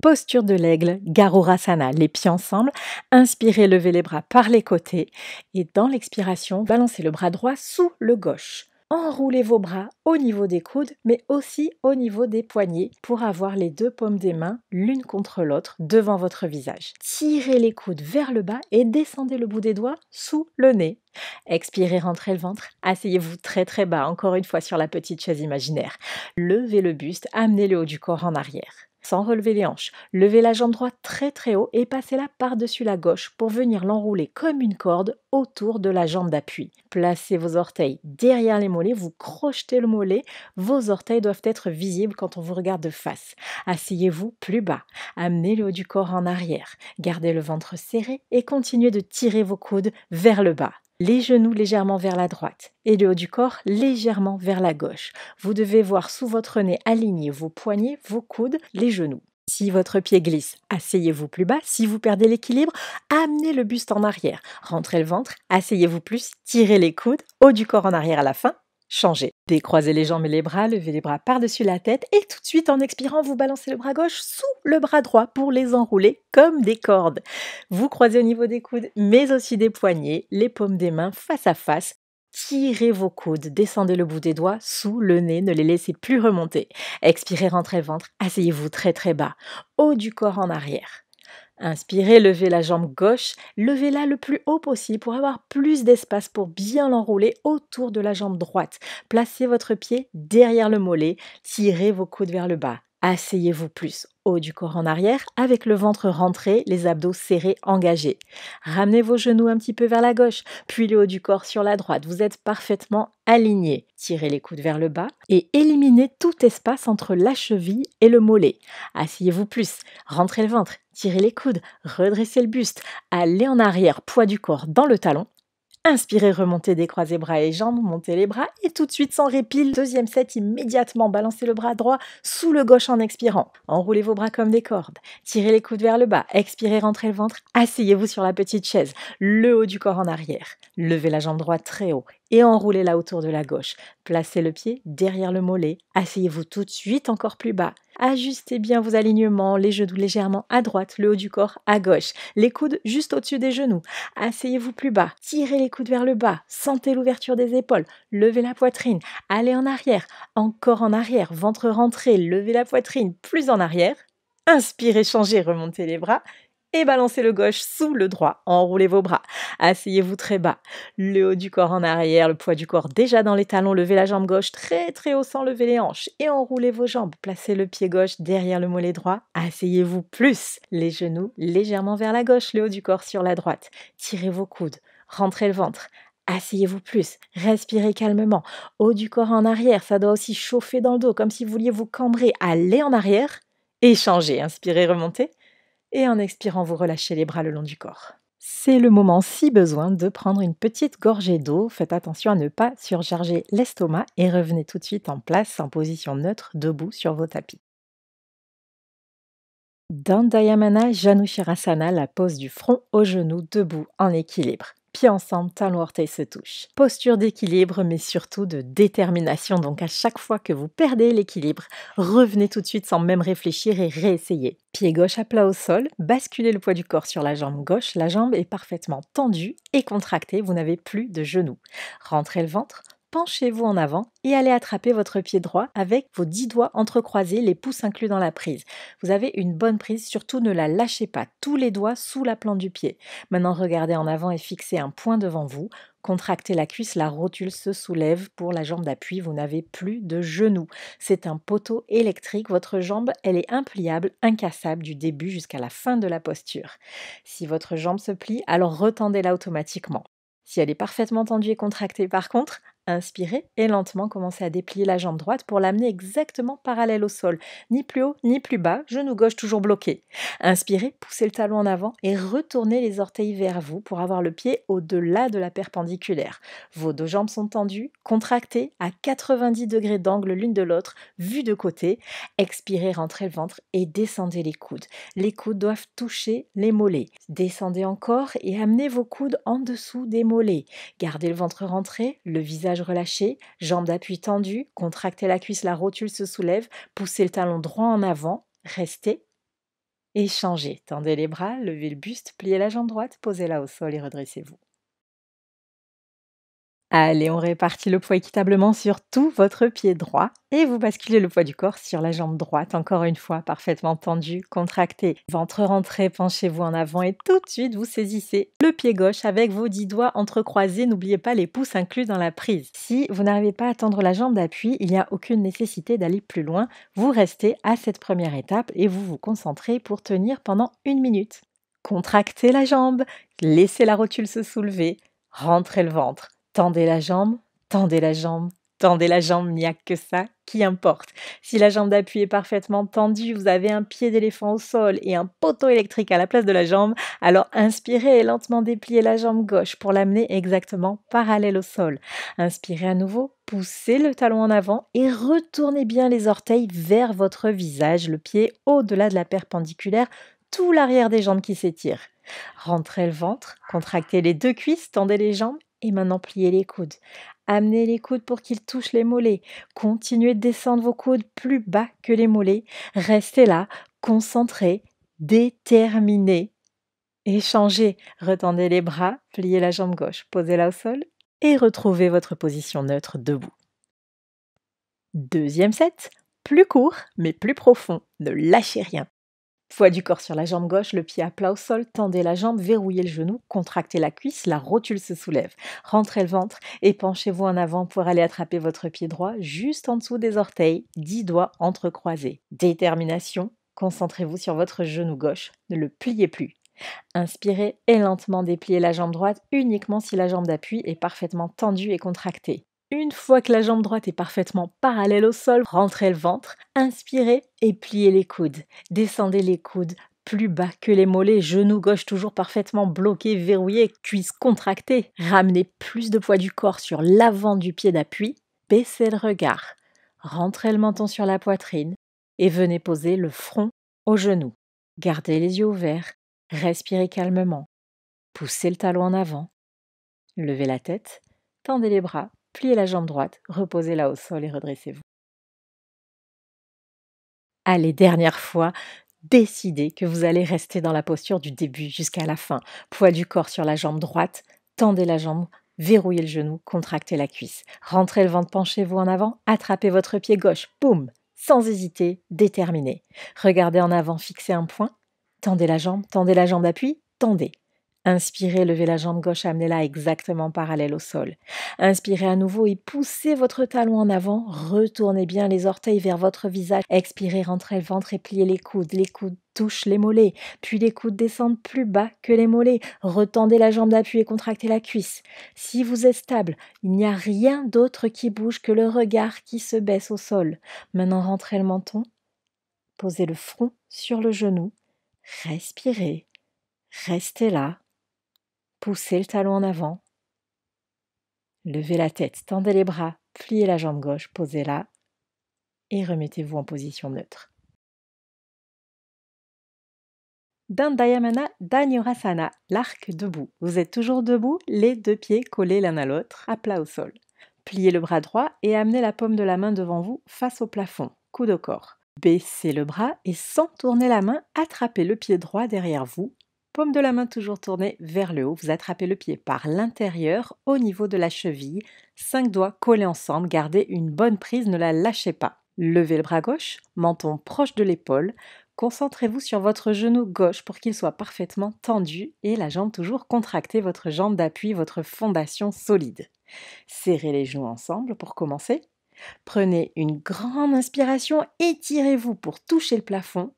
Posture de l'aigle, Garurasana, les pieds ensemble. Inspirez, levez les bras par les côtés. Et dans l'expiration, balancez le bras droit sous le gauche. Enroulez vos bras au niveau des coudes, mais aussi au niveau des poignets pour avoir les 2 paumes des mains l'une contre l'autre devant votre visage. Tirez les coudes vers le bas et descendez le bout des doigts sous le nez. Expirez, rentrez le ventre. Asseyez-vous très très bas, encore une fois sur la petite chaise imaginaire. Levez le buste, amenez le haut du corps en arrière. Sans relever les hanches, levez la jambe droite très très haut et passez-la par-dessus la gauche pour venir l'enrouler comme une corde autour de la jambe d'appui. Placez vos orteils derrière les mollets, vous crochetez le mollet, vos orteils doivent être visibles quand on vous regarde de face. Asseyez-vous plus bas, amenez le haut du corps en arrière, gardez le ventre serré et continuez de tirer vos coudes vers le bas. Les genoux légèrement vers la droite et le haut du corps légèrement vers la gauche. Vous devez voir sous votre nez aligner vos poignets, vos coudes, les genoux. Si votre pied glisse, asseyez-vous plus bas. Si vous perdez l'équilibre, amenez le buste en arrière. Rentrez le ventre, asseyez-vous plus, tirez les coudes, haut du corps en arrière à la fin. Changez. Décroisez les jambes et les bras, levez les bras par-dessus la tête et tout de suite en expirant, vous balancez le bras gauche sous le bras droit pour les enrouler comme des cordes. Vous croisez au niveau des coudes mais aussi des poignets, les paumes des mains face à face. Tirez vos coudes, descendez le bout des doigts sous le nez, ne les laissez plus remonter. Expirez, rentrez le ventre, asseyez-vous très très bas, haut du corps en arrière. Inspirez, levez la jambe gauche, levez-la le plus haut possible pour avoir plus d'espace pour bien l'enrouler autour de la jambe droite. Placez votre pied derrière le mollet, tirez vos coudes vers le bas. Asseyez-vous plus, haut du corps en arrière, avec le ventre rentré, les abdos serrés, engagés. Ramenez vos genoux un petit peu vers la gauche, puis le haut du corps sur la droite. Vous êtes parfaitement alignés. Tirez les coudes vers le bas et éliminez tout espace entre la cheville et le mollet. Asseyez-vous plus, rentrez le ventre, tirez les coudes, redressez le buste, allez en arrière, poids du corps dans le talon. Inspirez, remontez, décroisez bras et jambes, montez les bras et tout de suite sans répit, deuxième set immédiatement, balancez le bras droit sous le gauche en expirant. Enroulez vos bras comme des cordes, tirez les coudes vers le bas, expirez, rentrez le ventre, asseyez-vous sur la petite chaise, le haut du corps en arrière. Levez la jambe droite très haut et enroulez-la autour de la gauche. Placez le pied derrière le mollet, asseyez-vous tout de suite encore plus bas. Ajustez bien vos alignements, les genoux légèrement à droite, le haut du corps à gauche, les coudes juste au-dessus des genoux. Asseyez-vous plus bas, tirez les coudes vers le bas, sentez l'ouverture des épaules, levez la poitrine, allez en arrière, encore en arrière, ventre rentré, levez la poitrine, plus en arrière. Inspirez, changez, remontez les bras et balancez le gauche sous le droit, enroulez vos bras, asseyez-vous très bas, le haut du corps en arrière, le poids du corps déjà dans les talons, levez la jambe gauche très très haut sans lever les hanches et enroulez vos jambes, placez le pied gauche derrière le mollet droit, asseyez-vous plus, les genoux légèrement vers la gauche, le haut du corps sur la droite, tirez vos coudes, rentrez le ventre. Asseyez-vous plus, respirez calmement, haut du corps en arrière, ça doit aussi chauffer dans le dos, comme si vous vouliez vous cambrer, allez en arrière, et changez, inspirez, remontez. Et en expirant, vous relâchez les bras le long du corps. C'est le moment, si besoin, de prendre une petite gorgée d'eau. Faites attention à ne pas surcharger l'estomac et revenez tout de suite en place en position neutre, debout sur vos tapis. Dandayamana Janushirasana, la pose du front au genou, debout en équilibre. Pieds ensemble, talons orteils se touchent. Posture d'équilibre, mais surtout de détermination. Donc à chaque fois que vous perdez l'équilibre, revenez tout de suite sans même réfléchir et réessayez. Pied gauche à plat au sol, basculez le poids du corps sur la jambe gauche. La jambe est parfaitement tendue et contractée, vous n'avez plus de genoux. Rentrez le ventre. Penchez-vous en avant et allez attraper votre pied droit avec vos 10 doigts entrecroisés, les pouces inclus dans la prise. Vous avez une bonne prise, surtout ne la lâchez pas, tous les doigts sous la plante du pied. Maintenant, regardez en avant et fixez un point devant vous. Contractez la cuisse, la rotule se soulève pour la jambe d'appui, vous n'avez plus de genoux. C'est un poteau électrique, votre jambe, elle est impliable, incassable du début jusqu'à la fin de la posture. Si votre jambe se plie, alors retendez-la automatiquement. Si elle est parfaitement tendue et contractée par contre, inspirez et lentement commencez à déplier la jambe droite pour l'amener exactement parallèle au sol, ni plus haut ni plus bas, genou gauche toujours bloqué. Inspirez, poussez le talon en avant et retournez les orteils vers vous pour avoir le pied au-delà de la perpendiculaire. Vos deux jambes sont tendues, contractées à 90 degrés d'angle l'une de l'autre, vues de côté. Expirez, rentrez le ventre et descendez les coudes. Les coudes doivent toucher les mollets. Descendez encore et amenez vos coudes en dessous des mollets. Gardez le ventre rentré, le visage relâché, jambes d'appui tendues, contractez la cuisse, la rotule se soulève, poussez le talon droit en avant, restez et changez. Tendez les bras, levez le buste, pliez la jambe droite, posez-la au sol et redressez-vous. Allez, on répartit le poids équitablement sur tout votre pied droit et vous basculez le poids du corps sur la jambe droite, encore une fois, parfaitement tendue, contractée. Ventre rentré, penchez-vous en avant et tout de suite, vous saisissez le pied gauche avec vos 10 doigts entrecroisés. N'oubliez pas les pouces inclus dans la prise. Si vous n'arrivez pas à tendre la jambe d'appui, il n'y a aucune nécessité d'aller plus loin. Vous restez à cette première étape et vous vous concentrez pour tenir pendant 1 minute. Contractez la jambe, laissez la rotule se soulever, rentrez le ventre. Tendez la jambe, tendez la jambe, tendez la jambe, il n'y a que ça qui importe. Si la jambe d'appui est parfaitement tendue, vous avez un pied d'éléphant au sol et un poteau électrique à la place de la jambe, alors inspirez et lentement dépliez la jambe gauche pour l'amener exactement parallèle au sol. Inspirez à nouveau, poussez le talon en avant et retournez bien les orteils vers votre visage, le pied au-delà de la perpendiculaire, tout l'arrière des jambes qui s'étire. Rentrez le ventre, contractez les deux cuisses, tendez les jambes et maintenant pliez les coudes. Amenez les coudes pour qu'ils touchent les mollets. Continuez de descendre vos coudes plus bas que les mollets. Restez là, concentrés, déterminés. Échangez, retendez les bras, pliez la jambe gauche, posez-la au sol et retrouvez votre position neutre debout. Deuxième set, plus court mais plus profond. Ne lâchez rien. Poids du corps sur la jambe gauche, le pied à plat au sol, tendez la jambe, verrouillez le genou, contractez la cuisse, la rotule se soulève. Rentrez le ventre et penchez-vous en avant pour aller attraper votre pied droit juste en dessous des orteils, 10 doigts entrecroisés. Détermination, concentrez-vous sur votre genou gauche, ne le pliez plus. Inspirez et lentement dépliez la jambe droite uniquement si la jambe d'appui est parfaitement tendue et contractée. Une fois que la jambe droite est parfaitement parallèle au sol, rentrez le ventre, inspirez et pliez les coudes. Descendez les coudes plus bas que les mollets, genou gauche toujours parfaitement bloqué, verrouillé, cuisse contractée. Ramenez plus de poids du corps sur l'avant du pied d'appui, baissez le regard. Rentrez le menton sur la poitrine et venez poser le front au genou. Gardez les yeux ouverts, respirez calmement. Poussez le talon en avant. Levez la tête, tendez les bras. Pliez la jambe droite, reposez-la au sol et redressez-vous. Allez, dernière fois, décidez que vous allez rester dans la posture du début jusqu'à la fin. Poids du corps sur la jambe droite, tendez la jambe, verrouillez le genou, contractez la cuisse. Rentrez le ventre, penchez-vous en avant, attrapez votre pied gauche, boum, sans hésiter, déterminé. Regardez en avant, fixez un point, tendez la jambe d'appui, tendez. Inspirez, levez la jambe gauche, amenez-la exactement parallèle au sol. Inspirez à nouveau et poussez votre talon en avant. Retournez bien les orteils vers votre visage. Expirez, rentrez le ventre et pliez les coudes. Les coudes touchent les mollets. Puis les coudes descendent plus bas que les mollets. Retendez la jambe d'appui et contractez la cuisse. Si vous êtes stable, il n'y a rien d'autre qui bouge que le regard qui se baisse au sol. Maintenant, rentrez le menton. Posez le front sur le genou. Respirez. Restez là. Poussez le talon en avant. Levez la tête, tendez les bras, pliez la jambe gauche, posez-la et remettez-vous en position neutre. Dandayamana Dhanurasana, l'arc debout. Vous êtes toujours debout, les deux pieds collés l'un à l'autre, à plat au sol. Pliez le bras droit et amenez la paume de la main devant vous face au plafond, coude au corps. Baissez le bras et sans tourner la main, attrapez le pied droit derrière vous. Paume de la main toujours tournée vers le haut, vous attrapez le pied par l'intérieur au niveau de la cheville. 5 doigts collés ensemble, gardez une bonne prise, ne la lâchez pas. Levez le bras gauche, menton proche de l'épaule. Concentrez-vous sur votre genou gauche pour qu'il soit parfaitement tendu et la jambe toujours contractée, votre jambe d'appui, votre fondation solide. Serrez les genoux ensemble pour commencer. Prenez une grande inspiration, étirez-vous pour toucher le plafond.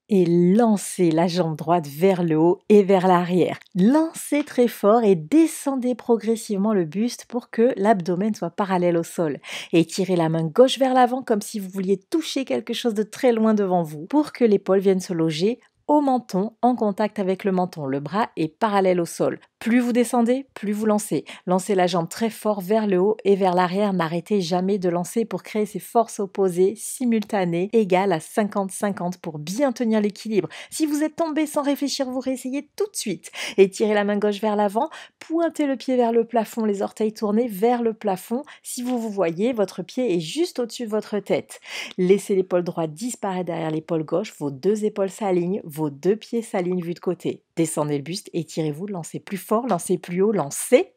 Et lancez la jambe droite vers le haut et vers l'arrière. Lancez très fort et descendez progressivement le buste pour que l'abdomen soit parallèle au sol. Étirez la main gauche vers l'avant comme si vous vouliez toucher quelque chose de très loin devant vous pour que l'épaule vienne se loger au menton, en contact avec le menton. Le bras est parallèle au sol. Plus vous descendez, plus vous lancez. Lancez la jambe très fort vers le haut et vers l'arrière. N'arrêtez jamais de lancer pour créer ces forces opposées simultanées égales à 50-50 pour bien tenir l'équilibre. Si vous êtes tombé sans réfléchir, vous réessayez tout de suite. Étirez la main gauche vers l'avant, pointez le pied vers le plafond, les orteils tournés vers le plafond. Si vous vous voyez, votre pied est juste au-dessus de votre tête. Laissez l'épaule droite disparaître derrière l'épaule gauche, vos deux épaules s'alignent, vos deux pieds s'alignent vus de côté. Descendez le buste, étirez-vous, lancez plus fort, lancez plus haut, lancez.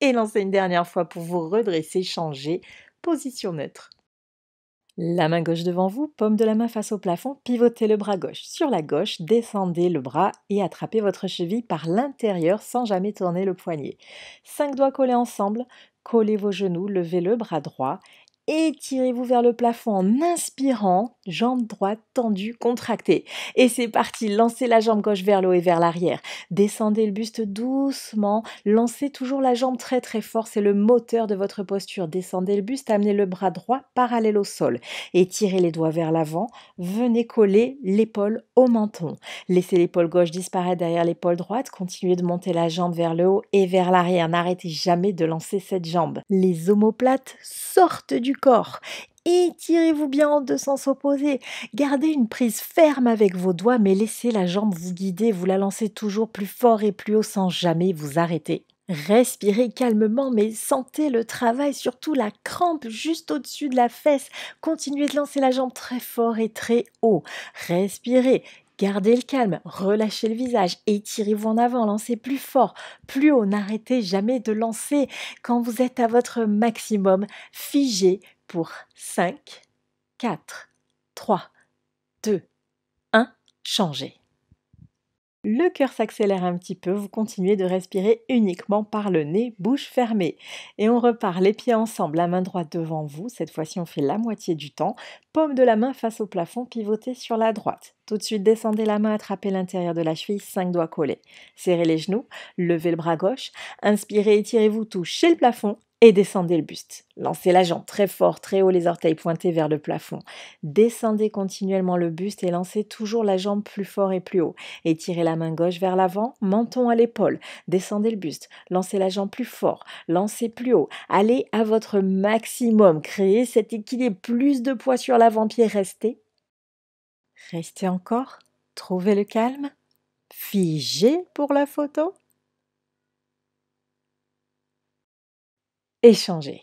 Et lancez une dernière fois pour vous redresser, changer, position neutre. La main gauche devant vous, paume de la main face au plafond, pivotez le bras gauche. Sur la gauche, descendez le bras et attrapez votre cheville par l'intérieur sans jamais tourner le poignet. 5 doigts collés ensemble, collez vos genoux, levez le bras droit. Étirez-vous vers le plafond en inspirant, jambe droite tendue, contractée. Et c'est parti, lancez la jambe gauche vers le haut et vers l'arrière. Descendez le buste doucement, lancez toujours la jambe très très fort, c'est le moteur de votre posture. Descendez le buste, amenez le bras droit parallèle au sol. Étirez les doigts vers l'avant, venez coller l'épaule au menton. Laissez l'épaule gauche disparaître derrière l'épaule droite, continuez de monter la jambe vers le haut et vers l'arrière. N'arrêtez jamais de lancer cette jambe. Les omoplates sortent du corps. Étirez-vous bien en deux sens opposés. Gardez une prise ferme avec vos doigts, mais laissez la jambe vous guider. Vous la lancez toujours plus fort et plus haut sans jamais vous arrêter. Respirez calmement, mais sentez le travail, surtout la crampe juste au-dessus de la fesse. Continuez de lancer la jambe très fort et très haut. Respirez. Gardez le calme, relâchez le visage, étirez-vous en avant, lancez plus fort, plus haut, n'arrêtez jamais de lancer. Quand vous êtes à votre maximum, figez pour 5, 4, 3, 2, changez. Le cœur s'accélère un petit peu, vous continuez de respirer uniquement par le nez, bouche fermée. Et on repart les pieds ensemble, la main droite devant vous. Cette fois-ci, on fait la moitié du temps. Paume de la main face au plafond, pivotez sur la droite. Tout de suite, descendez la main, attrapez l'intérieur de la cheville, 5 doigts collés. Serrez les genoux, levez le bras gauche. Inspirez, étirez-vous, touchez le plafond et descendez le buste. Lancez la jambe très fort, très haut, les orteils pointés vers le plafond. Descendez continuellement le buste et lancez toujours la jambe plus fort et plus haut. Étirez la main gauche vers l'avant, menton à l'épaule. Descendez le buste, lancez la jambe plus fort, lancez plus haut. Allez à votre maximum, créez cet équilibre, plus de poids sur l'avant-pied, restez. Restez encore, trouvez le calme. Figez pour la photo. Échangez.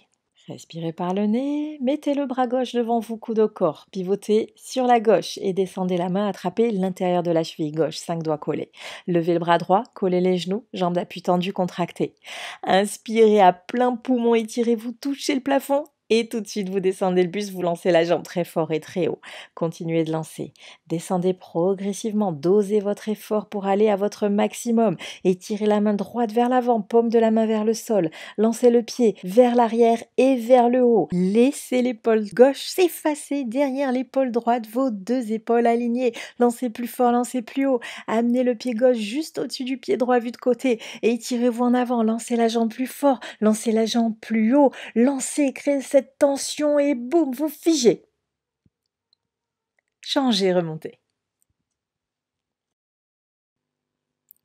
Respirez par le nez, mettez le bras gauche devant vous, coude au corps, pivotez sur la gauche et descendez la main, attrapez l'intérieur de la cheville gauche, 5 doigts collés. Levez le bras droit, collez les genoux, jambes d'appui tendues, contractées. Inspirez à plein poumon, étirez-vous, touchez le plafond. Et tout de suite, vous descendez le buste, vous lancez la jambe très fort et très haut. Continuez de lancer. Descendez progressivement, dosez votre effort pour aller à votre maximum. Étirez la main droite vers l'avant, paume de la main vers le sol. Lancez le pied vers l'arrière et vers le haut. Laissez l'épaule gauche s'effacer derrière l'épaule droite, vos deux épaules alignées. Lancez plus fort, lancez plus haut. Amenez le pied gauche juste au-dessus du pied droit vu de côté et étirez-vous en avant. Lancez la jambe plus fort, lancez la jambe plus haut. Lancez, créez cette tension et boum, vous figez. Changez, remontez.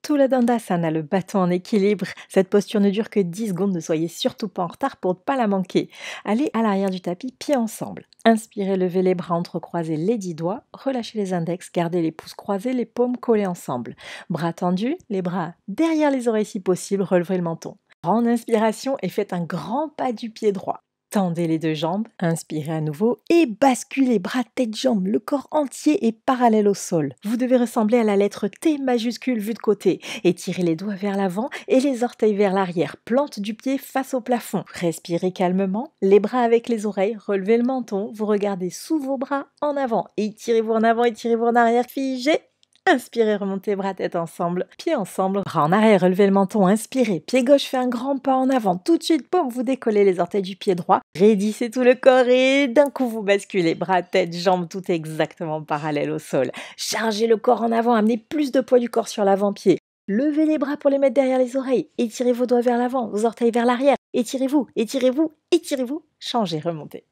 Tula Dandasana, le bâton en équilibre. Cette posture ne dure que 10 secondes, ne soyez surtout pas en retard pour ne pas la manquer. Allez à l'arrière du tapis, pieds ensemble. Inspirez, levez les bras, entrecroisez les 10 doigts, relâchez les index, gardez les pouces croisés, les paumes collées ensemble. Bras tendus, les bras derrière les oreilles si possible, relevez le menton. Grande inspiration et faites un grand pas du pied droit. Tendez les deux jambes, inspirez à nouveau et basculez bras, tête, jambes, le corps entier est parallèle au sol. Vous devez ressembler à la lettre T majuscule vue de côté. Étirez les doigts vers l'avant et les orteils vers l'arrière. Plante du pied face au plafond. Respirez calmement, les bras avec les oreilles, relevez le menton, vous regardez sous vos bras en avant. Étirez-vous en avant, étirez-vous en arrière, figez. Inspirez, remontez bras tête ensemble, pieds ensemble, bras en arrière, relevez le menton, inspirez, pied gauche fait un grand pas en avant, tout de suite, paume, vous décollez les orteils du pied droit, raidissez tout le corps et d'un coup vous basculez, bras, tête, jambes, tout exactement parallèle au sol. Chargez le corps en avant, amenez plus de poids du corps sur l'avant-pied. Levez les bras pour les mettre derrière les oreilles, étirez vos doigts vers l'avant, vos orteils vers l'arrière, étirez-vous, étirez-vous, étirez-vous, changez, remontez.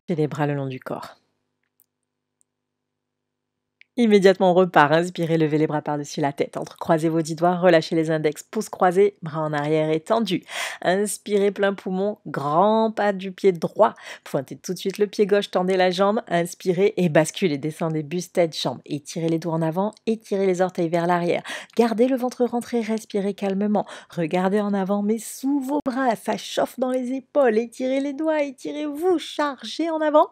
Et les bras le long du corps. Immédiatement on repart, inspirez, levez les bras par-dessus la tête, entrecroisez vos 10 doigts, relâchez les index, pouces croisés, bras en arrière et tendus. Inspirez plein poumon, grand pas du pied droit, pointez tout de suite le pied gauche, tendez la jambe, inspirez et basculez, descendez buste, tête, jambes, étirez les doigts en avant, étirez les orteils vers l'arrière, gardez le ventre rentré, respirez calmement, regardez en avant mais sous vos bras, ça chauffe dans les épaules, étirez les doigts, étirez-vous, chargez en avant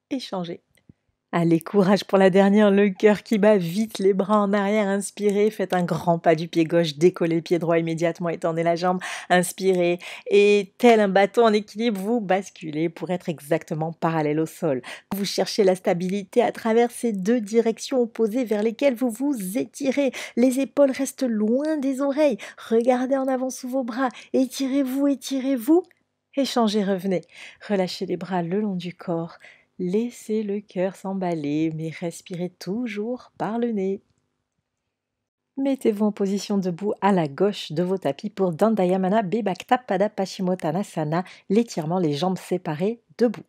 et changez. Allez, courage pour la dernière, le cœur qui bat vite, les bras en arrière, inspirez, faites un grand pas du pied gauche, décollez le pied droit immédiatement, étendez la jambe, inspirez, et tel un bâton en équilibre, vous basculez pour être exactement parallèle au sol. Vous cherchez la stabilité à travers ces deux directions opposées vers lesquelles vous vous étirez. Les épaules restent loin des oreilles, regardez en avant sous vos bras, étirez-vous, échangez, revenez, relâchez les bras le long du corps. Laissez le cœur s'emballer, mais respirez toujours par le nez. Mettez-vous en position debout à la gauche de vos tapis pour Dandayamana Bebakta Pada Paschimottanasana, l'étirement, les jambes séparées, debout.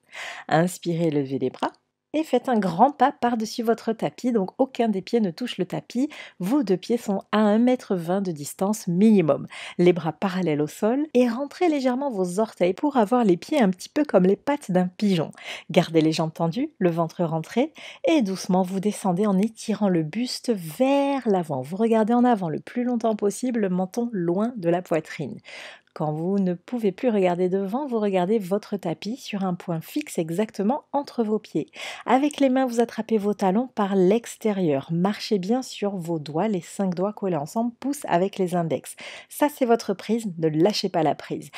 Inspirez, levez les bras. Et faites un grand pas par-dessus votre tapis, donc aucun des pieds ne touche le tapis. Vos deux pieds sont à 1,20 m de distance minimum. Les bras parallèles au sol et rentrez légèrement vos orteils pour avoir les pieds un petit peu comme les pattes d'un pigeon. Gardez les jambes tendues, le ventre rentré et doucement vous descendez en étirant le buste vers l'avant. Vous regardez en avant le plus longtemps possible, le menton loin de la poitrine. Quand vous ne pouvez plus regarder devant, vous regardez votre tapis sur un point fixe exactement entre vos pieds. Avec les mains, vous attrapez vos talons par l'extérieur. Marchez bien sur vos doigts, les 5 doigts collés ensemble, pouce avec les index. Ça, c'est votre prise, ne lâchez pas la prise.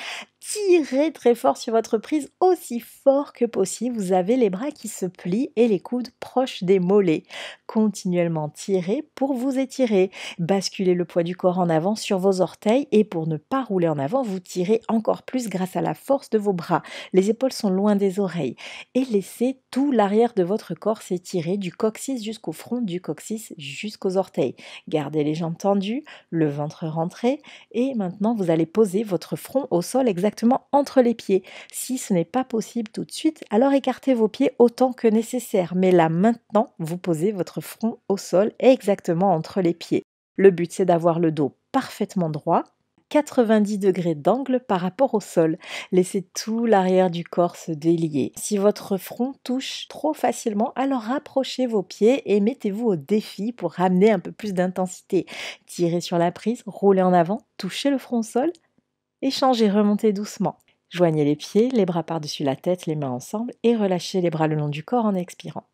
tirez très fort sur votre prise, aussi fort que possible. Vous avez les bras qui se plient et les coudes proches des mollets. Continuellement tirez pour vous étirer. Basculez le poids du corps en avant sur vos orteils et pour ne pas rouler en avant, vous tirez encore plus grâce à la force de vos bras. Les épaules sont loin des oreilles et laissez tout l'arrière de votre corps s'étirer du coccyx jusqu'au front, du coccyx jusqu'aux orteils. Gardez les jambes tendues, le ventre rentré et maintenant vous allez poser votre front au sol exactement entre les pieds. Si ce n'est pas possible tout de suite, alors écartez vos pieds autant que nécessaire. Mais là maintenant, vous posez votre front au sol exactement entre les pieds. Le but c'est d'avoir le dos parfaitement droit, 90 degrés d'angle par rapport au sol. Laissez tout l'arrière du corps se délier. Si votre front touche trop facilement, alors rapprochez vos pieds et mettez-vous au défi pour ramener un peu plus d'intensité. Tirez sur la prise, roulez en avant, touchez le front au sol et changez, remontez doucement. Joignez les pieds, les bras par-dessus la tête, les mains ensemble et relâchez les bras le long du corps en expirant.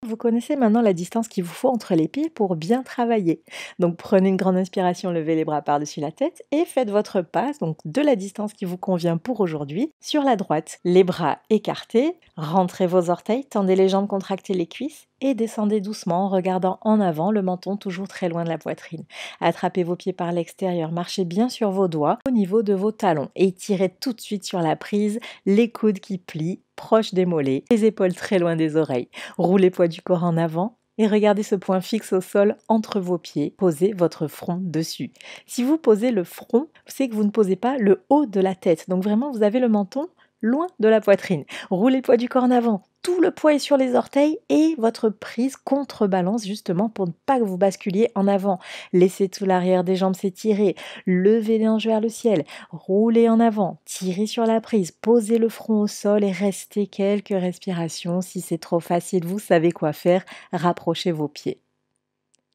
Vous connaissez maintenant la distance qu'il vous faut entre les pieds pour bien travailler. Donc prenez une grande inspiration, levez les bras par-dessus la tête et faites votre passe, donc de la distance qui vous convient pour aujourd'hui, sur la droite. Les bras écartés, rentrez vos orteils, tendez les jambes, contractez les cuisses et descendez doucement en regardant en avant, le menton toujours très loin de la poitrine. Attrapez vos pieds par l'extérieur, marchez bien sur vos doigts au niveau de vos talons et tirez tout de suite sur la prise, les coudes qui plient, proches des mollets, les épaules très loin des oreilles. Roulez poids du corps en avant et regardez ce point fixe au sol entre vos pieds. Posez votre front dessus. Si vous posez le front, c'est que vous ne posez pas le haut de la tête. Donc vraiment, vous avez le menton loin de la poitrine. Roulez le poids du corps en avant. Tout le poids est sur les orteils et votre prise contrebalance justement pour ne pas que vous basculiez en avant. Laissez tout l'arrière des jambes s'étirer. Levez les hanches vers le ciel. Roulez en avant. Tirez sur la prise. Posez le front au sol et restez quelques respirations. Si c'est trop facile, vous savez quoi faire. Rapprochez vos pieds.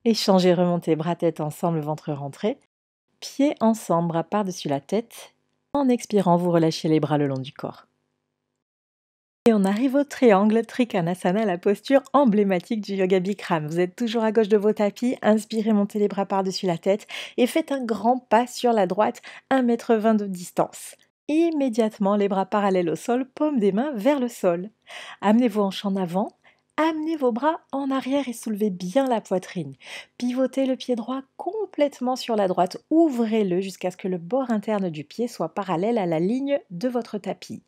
Échangez, remontez, bras-tête ensemble, ventre rentré. Pieds ensemble, bras par-dessus la tête. En expirant, vous relâchez les bras le long du corps. Et on arrive au triangle Trikonasana, la posture emblématique du yoga Bikram. Vous êtes toujours à gauche de vos tapis, inspirez, montez les bras par-dessus la tête et faites un grand pas sur la droite, 1,20 m de distance. Immédiatement, les bras parallèles au sol, paume des mains vers le sol. Amenez vos hanches en avant. Amenez vos bras en arrière et soulevez bien la poitrine. Pivotez le pied droit complètement sur la droite. Ouvrez-le jusqu'à ce que le bord interne du pied soit parallèle à la ligne de votre tapis.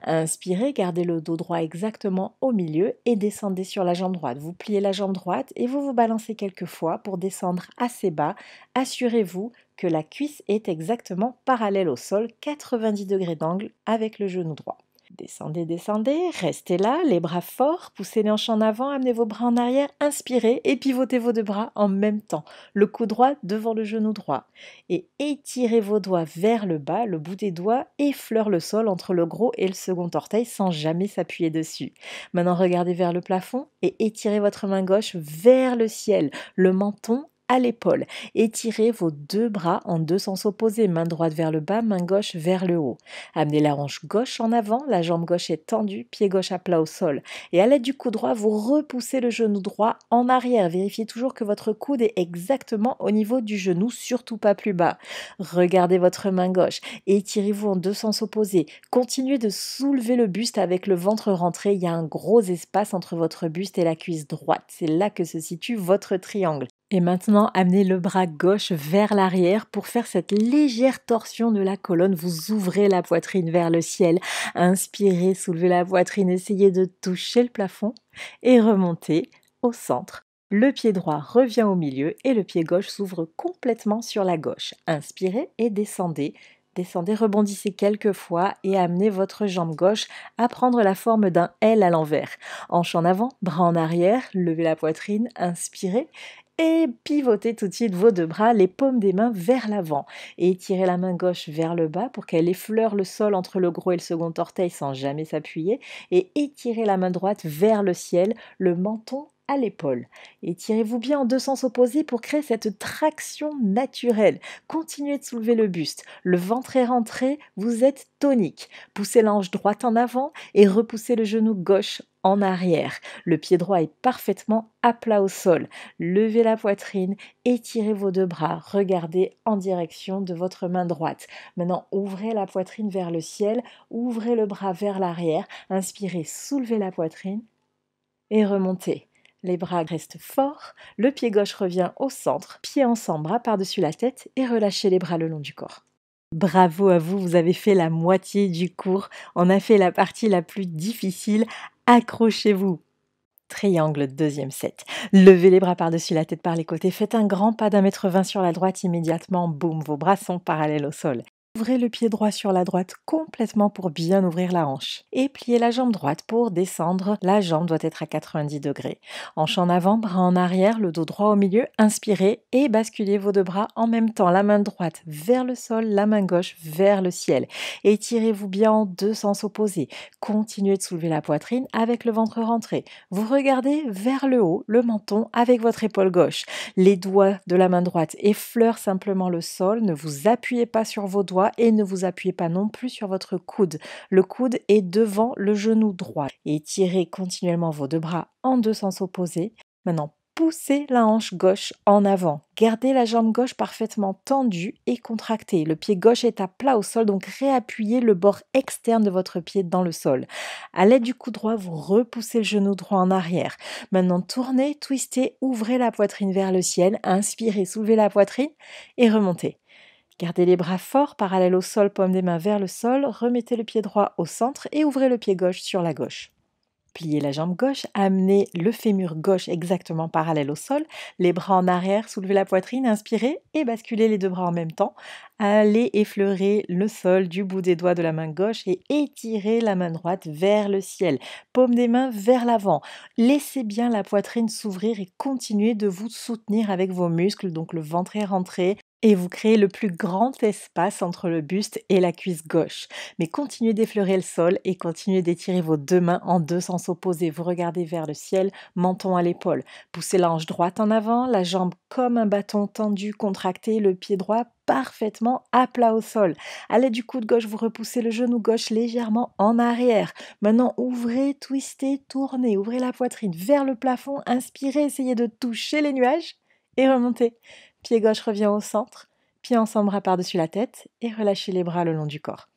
Inspirez, gardez le dos droit exactement au milieu et descendez sur la jambe droite. Vous pliez la jambe droite et vous vous balancez quelques fois pour descendre assez bas. Assurez-vous que la cuisse est exactement parallèle au sol, 90 degrés d'angle avec le genou droit. Descendez, descendez, restez là, les bras forts, poussez les hanches en avant, amenez vos bras en arrière, inspirez et pivotez vos deux bras en même temps. Le cou droit devant le genou droit. Et étirez vos doigts vers le bas, le bout des doigts effleure le sol entre le gros et le second orteil sans jamais s'appuyer dessus. Maintenant, regardez vers le plafond et étirez votre main gauche vers le ciel, le menton à l'épaule. Étirez vos deux bras en deux sens opposés, main droite vers le bas, main gauche vers le haut. Amenez la hanche gauche en avant, la jambe gauche est tendue, pied gauche à plat au sol. Et à l'aide du coude droit, vous repoussez le genou droit en arrière. Vérifiez toujours que votre coude est exactement au niveau du genou, surtout pas plus bas. Regardez votre main gauche, étirez-vous en deux sens opposés. Continuez de soulever le buste avec le ventre rentré. Il y a un gros espace entre votre buste et la cuisse droite. C'est là que se situe votre triangle. Et maintenant, amenez le bras gauche vers l'arrière pour faire cette légère torsion de la colonne. Vous ouvrez la poitrine vers le ciel. Inspirez, soulevez la poitrine, essayez de toucher le plafond et remontez au centre. Le pied droit revient au milieu et le pied gauche s'ouvre complètement sur la gauche. Inspirez et descendez. Descendez, rebondissez quelques fois et amenez votre jambe gauche à prendre la forme d'un L à l'envers. Hanche en avant, bras en arrière, levez la poitrine, inspirez. Et pivotez tout de suite vos deux bras, les paumes des mains vers l'avant. Et étirez la main gauche vers le bas pour qu'elle effleure le sol entre le gros et le second orteil sans jamais s'appuyer. Et étirez la main droite vers le ciel, le menton à l'épaule. Étirez-vous bien en deux sens opposés pour créer cette traction naturelle. Continuez de soulever le buste. Le ventre est rentré, vous êtes tonique. Poussez la hanche droite en avant et repoussez le genou gauche en arrière. Le pied droit est parfaitement à plat au sol. Levez la poitrine, étirez vos deux bras, regardez en direction de votre main droite. Maintenant, ouvrez la poitrine vers le ciel, ouvrez le bras vers l'arrière, inspirez, soulevez la poitrine et remontez. Les bras restent forts, le pied gauche revient au centre, pieds ensemble, bras par-dessus la tête et relâchez les bras le long du corps. Bravo à vous, vous avez fait la moitié du cours. On a fait la partie la plus difficile. Accrochez-vous. Triangle, deuxième set. Levez les bras par-dessus la tête par les côtés. Faites un grand pas d'1,20 m sur la droite immédiatement. Boum, vos bras sont parallèles au sol. Ouvrez le pied droit sur la droite complètement pour bien ouvrir la hanche. Et pliez la jambe droite pour descendre. La jambe doit être à 90 degrés. Hanche en avant, bras en arrière, le dos droit au milieu. Inspirez et basculez vos deux bras en même temps. La main droite vers le sol, la main gauche vers le ciel. Étirez-vous bien en deux sens opposés. Continuez de soulever la poitrine avec le ventre rentré. Vous regardez vers le haut, le menton avec votre épaule gauche. Les doigts de la main droite effleurent simplement le sol. Ne vous appuyez pas sur vos doigts et ne vous appuyez pas non plus sur votre coude. Le coude est devant le genou droit. Étirez continuellement vos deux bras en deux sens opposés. Maintenant, poussez la hanche gauche en avant. Gardez la jambe gauche parfaitement tendue et contractée. Le pied gauche est à plat au sol, donc réappuyez le bord externe de votre pied dans le sol. À l'aide du cou droit, vous repoussez le genou droit en arrière. Maintenant, tournez, twistez, ouvrez la poitrine vers le ciel. Inspirez, soulevez la poitrine et remontez. Gardez les bras forts, parallèles au sol, paume des mains vers le sol. Remettez le pied droit au centre et ouvrez le pied gauche sur la gauche. Pliez la jambe gauche, amenez le fémur gauche exactement parallèle au sol, les bras en arrière, soulevez la poitrine, inspirez et basculez les deux bras en même temps. Allez effleurer le sol du bout des doigts de la main gauche et étirez la main droite vers le ciel. Paume des mains vers l'avant. Laissez bien la poitrine s'ouvrir et continuez de vous soutenir avec vos muscles, donc le ventre est rentré. Et vous créez le plus grand espace entre le buste et la cuisse gauche. Mais continuez d'effleurer le sol et continuez d'étirer vos deux mains en deux sens opposés. Vous regardez vers le ciel, menton à l'épaule. Poussez la hanche droite en avant, la jambe comme un bâton tendu, contracté, le pied droit parfaitement à plat au sol. À l'aide du coude gauche, vous repoussez le genou gauche légèrement en arrière. Maintenant, ouvrez, twistez, tournez, ouvrez la poitrine vers le plafond. Inspirez, essayez de toucher les nuages et remontez. Pied gauche revient au centre, pied ensemble, bras par-dessus la tête et relâchez les bras le long du corps.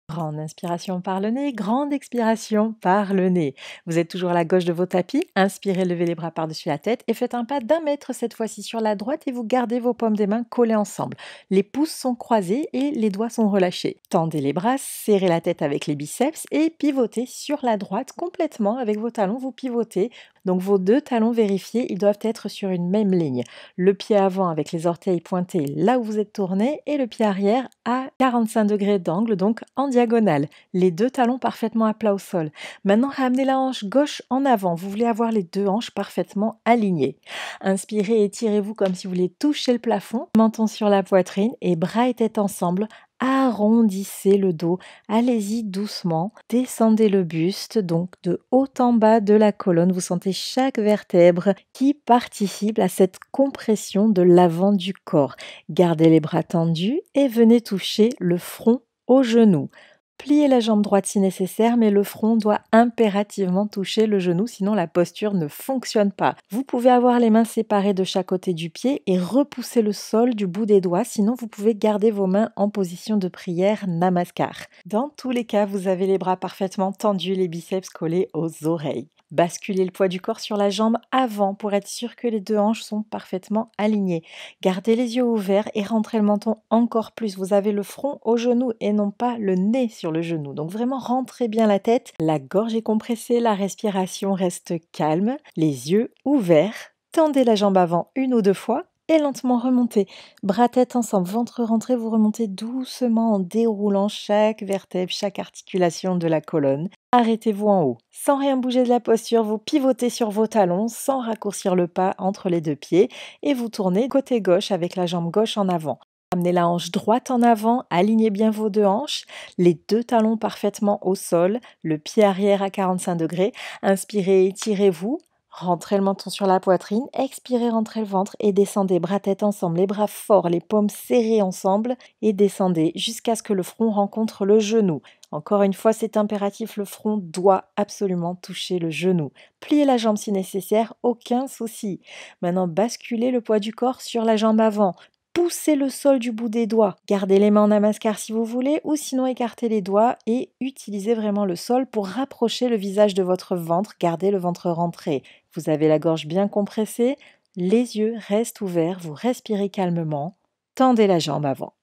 Grande inspiration par le nez, grande expiration par le nez. Vous êtes toujours à la gauche de vos tapis. Inspirez, levez les bras par-dessus la tête et faites un pas d'1 m cette fois-ci sur la droite et vous gardez vos paumes des mains collées ensemble. Les pouces sont croisés et les doigts sont relâchés. Tendez les bras, serrez la tête avec les biceps et pivotez sur la droite complètement avec vos talons. Vous pivotez. Donc vos deux talons vérifiés, ils doivent être sur une même ligne. Le pied avant avec les orteils pointés là où vous êtes tourné et le pied arrière à 45 degrés d'angle, donc en diagonale. Les deux talons parfaitement à plat au sol. Maintenant, ramenez la hanche gauche en avant. Vous voulez avoir les deux hanches parfaitement alignées. Inspirez, étirez-vous comme si vous vouliez toucher le plafond. Menton sur la poitrine et bras et tête ensemble. Arrondissez le dos, allez-y doucement, descendez le buste, donc de haut en bas de la colonne, vous sentez chaque vertèbre qui participe à cette compression de l'avant du corps. Gardez les bras tendus et venez toucher le front au genou. Pliez la jambe droite si nécessaire, mais le front doit impérativement toucher le genou, sinon la posture ne fonctionne pas. Vous pouvez avoir les mains séparées de chaque côté du pied et repousser le sol du bout des doigts, sinon vous pouvez garder vos mains en position de prière namaskar. Dans tous les cas, vous avez les bras parfaitement tendus, les biceps collés aux oreilles. Basculez le poids du corps sur la jambe avant pour être sûr que les deux hanches sont parfaitement alignées. Gardez les yeux ouverts et rentrez le menton encore plus. Vous avez le front au genou et non pas le nez sur le genou. Donc vraiment rentrez bien la tête. La gorge est compressée, la respiration reste calme, les yeux ouverts. Tendez la jambe avant une ou deux fois et lentement remontez. Bras tête ensemble, ventre rentré, vous remontez doucement en déroulant chaque vertèbre, chaque articulation de la colonne. Arrêtez-vous en haut. Sans rien bouger de la posture, vous pivotez sur vos talons sans raccourcir le pas entre les deux pieds et vous tournez côté gauche avec la jambe gauche en avant. Amenez la hanche droite en avant, alignez bien vos deux hanches, les deux talons parfaitement au sol, le pied arrière à 45 degrés. Inspirez, étirez-vous. Rentrez le menton sur la poitrine, expirez, rentrez le ventre et descendez bras-tête ensemble, les bras forts, les paumes serrées ensemble et descendez jusqu'à ce que le front rencontre le genou. Encore une fois, c'est impératif, le front doit absolument toucher le genou. Pliez la jambe si nécessaire, aucun souci. Maintenant, basculez le poids du corps sur la jambe avant. Poussez le sol du bout des doigts. Gardez les mains en namaskar si vous voulez, ou sinon écartez les doigts et utilisez vraiment le sol pour rapprocher le visage de votre ventre. Gardez le ventre rentré. Vous avez la gorge bien compressée, les yeux restent ouverts, vous respirez calmement. Tendez la jambe avant.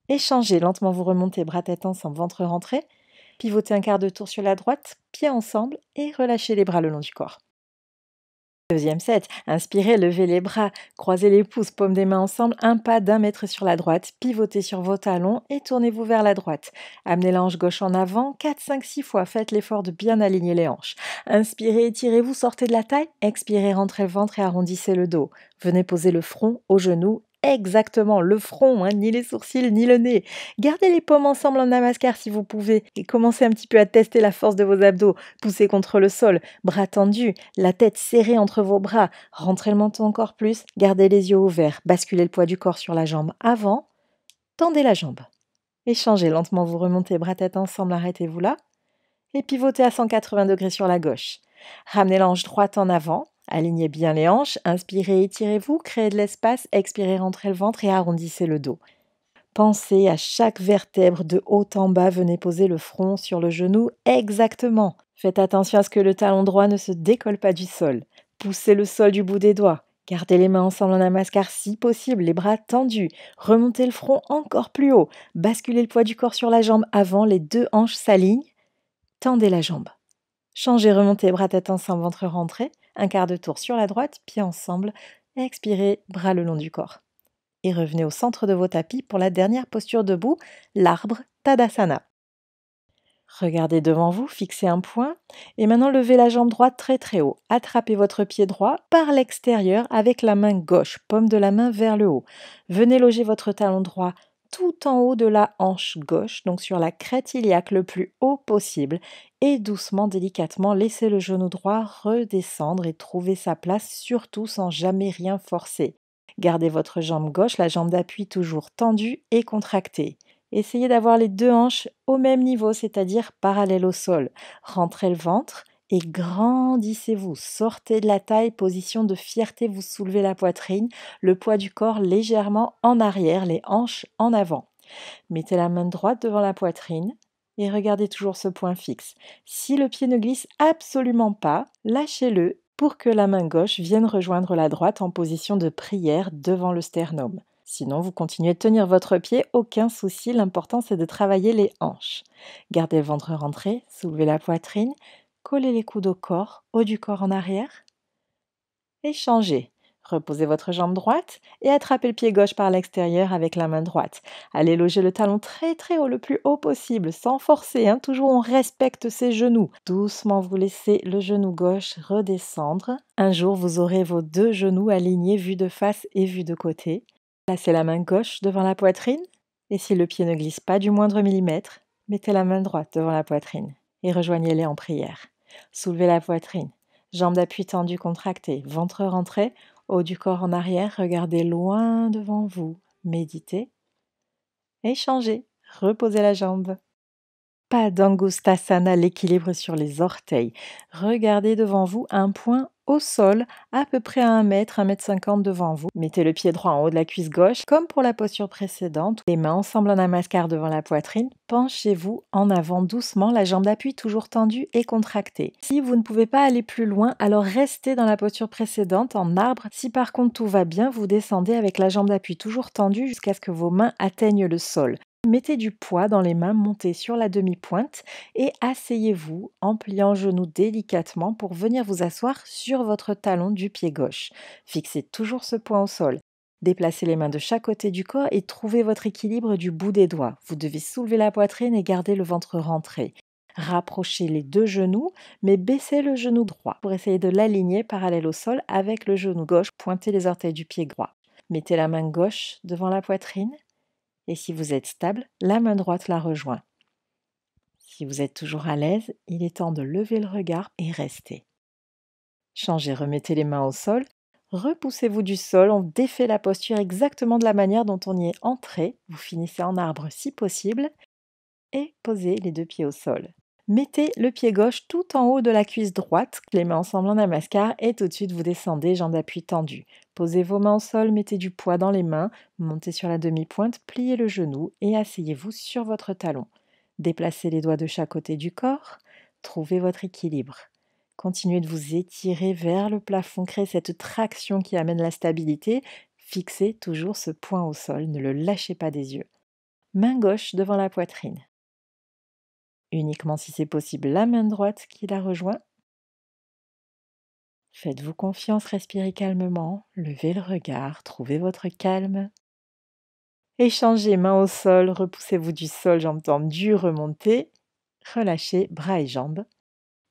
Échangez lentement, vous remontez bras-tête ensemble, ventre rentré. Pivotez un quart de tour sur la droite, pieds ensemble et relâchez les bras le long du corps. Deuxième set, inspirez, levez les bras, croisez les pouces, paumes des mains ensemble, un pas d'1 mètre sur la droite, pivotez sur vos talons et tournez-vous vers la droite. Amenez la hanche gauche en avant, 4, 5, 6 fois, faites l'effort de bien aligner les hanches. Inspirez, étirez-vous, sortez de la taille, expirez, rentrez le ventre et arrondissez le dos. Venez poser le front aux genoux, exactement le front, ni les sourcils ni le nez. Gardez les paumes ensemble en namaskar si vous pouvez et commencez un petit peu à tester la force de vos abdos. Poussez contre le sol, bras tendus, la tête serrée entre vos bras, rentrez le menton encore plus, gardez les yeux ouverts, basculez le poids du corps sur la jambe avant, tendez la jambe. Échangez lentement, vous remontez bras-tête ensemble, arrêtez-vous là et pivotez à 180 degrés sur la gauche. Ramenez la hanche droite en avant, alignez bien les hanches, inspirez, étirez-vous, créez de l'espace, expirez, rentrez le ventre et arrondissez le dos. Pensez à chaque vertèbre de haut en bas, venez poser le front sur le genou exactement. Faites attention à ce que le talon droit ne se décolle pas du sol. Poussez le sol du bout des doigts. Gardez les mains ensemble en namaskar si possible, les bras tendus. Remontez le front encore plus haut. Basculez le poids du corps sur la jambe avant, les deux hanches s'alignent. Tendez la jambe. Changez, remontez, bras tête ensemble, ventre rentré. Un quart de tour sur la droite, pieds ensemble. Expirez, bras le long du corps. Et revenez au centre de vos tapis pour la dernière posture debout, l'arbre Tadasana. Regardez devant vous, fixez un point et maintenant levez la jambe droite très très haut. Attrapez votre pied droit par l'extérieur avec la main gauche, paume de la main vers le haut. Venez loger votre talon droit tout en haut de la hanche gauche, donc sur la crête iliaque le plus haut possible et doucement, délicatement, laissez le genou droit redescendre et trouver sa place, surtout sans jamais rien forcer. Gardez votre jambe gauche, la jambe d'appui toujours tendue et contractée. Essayez d'avoir les deux hanches au même niveau, c'est-à-dire parallèles au sol. Rentrez le ventre et grandissez-vous. Sortez de la taille, position de fierté, vous soulevez la poitrine, le poids du corps légèrement en arrière, les hanches en avant. Mettez la main droite devant la poitrine et regardez toujours ce point fixe. Si le pied ne glisse absolument pas, lâchez-le pour que la main gauche vienne rejoindre la droite en position de prière devant le sternum. Sinon, vous continuez de tenir votre pied, aucun souci, l'important c'est de travailler les hanches. Gardez le ventre rentré, soulevez la poitrine, collez les coudes au corps, haut du corps en arrière. Échangez. Reposez votre jambe droite et attrapez le pied gauche par l'extérieur avec la main droite. Allez loger le talon très très haut, le plus haut possible, sans forcer. Toujours on respecte ses genoux. Doucement, vous laissez le genou gauche redescendre. Un jour, vous aurez vos deux genoux alignés, vus de face et vus de côté. Placez la main gauche devant la poitrine. Et si le pied ne glisse pas du moindre millimètre, mettez la main droite devant la poitrine et rejoignez-les en prière. Soulevez la poitrine. Jambes d'appui tendues, contractées, ventre rentré, haut du corps en arrière, regardez loin devant vous, méditez, échangez, reposez la jambe. Pas d'Angustasana, l'équilibre sur les orteils. Regardez devant vous un point au sol, à peu près à 1 mètre, 1,50 m devant vous. Mettez le pied droit en haut de la cuisse gauche, comme pour la posture précédente. Les mains ensemble en namaskar devant la poitrine. Penchez-vous en avant doucement, la jambe d'appui toujours tendue et contractée. Si vous ne pouvez pas aller plus loin, alors restez dans la posture précédente en arbre. Si par contre tout va bien, vous descendez avec la jambe d'appui toujours tendue jusqu'à ce que vos mains atteignent le sol. Mettez du poids dans les mains, montez sur la demi-pointe et asseyez-vous en pliant le genou délicatement pour venir vous asseoir sur votre talon du pied gauche. Fixez toujours ce point au sol. Déplacez les mains de chaque côté du corps et trouvez votre équilibre du bout des doigts. Vous devez soulever la poitrine et garder le ventre rentré. Rapprochez les deux genoux, mais baissez le genou droit pour essayer de l'aligner parallèle au sol avec le genou gauche. Pointez les orteils du pied droit. Mettez la main gauche devant la poitrine. Et si vous êtes stable, la main droite la rejoint. Si vous êtes toujours à l'aise, il est temps de lever le regard et rester. Changez, remettez les mains au sol. Repoussez-vous du sol, on défait la posture exactement de la manière dont on y est entré. Vous finissez en arbre si possible et posez les deux pieds au sol. Mettez le pied gauche tout en haut de la cuisse droite, les mains ensemble en namaskar et tout de suite vous descendez, jambes d'appui tendues. Posez vos mains au sol, mettez du poids dans les mains, montez sur la demi-pointe, pliez le genou et asseyez-vous sur votre talon. Déplacez les doigts de chaque côté du corps, trouvez votre équilibre. Continuez de vous étirer vers le plafond, créez cette traction qui amène la stabilité. Fixez toujours ce point au sol, ne le lâchez pas des yeux. Main gauche devant la poitrine. Uniquement si c'est possible, la main droite qui la rejoint. Faites-vous confiance, respirez calmement, levez le regard, trouvez votre calme. Échangez main au sol, repoussez-vous du sol, jambes tendues, remontez, relâchez bras et jambes.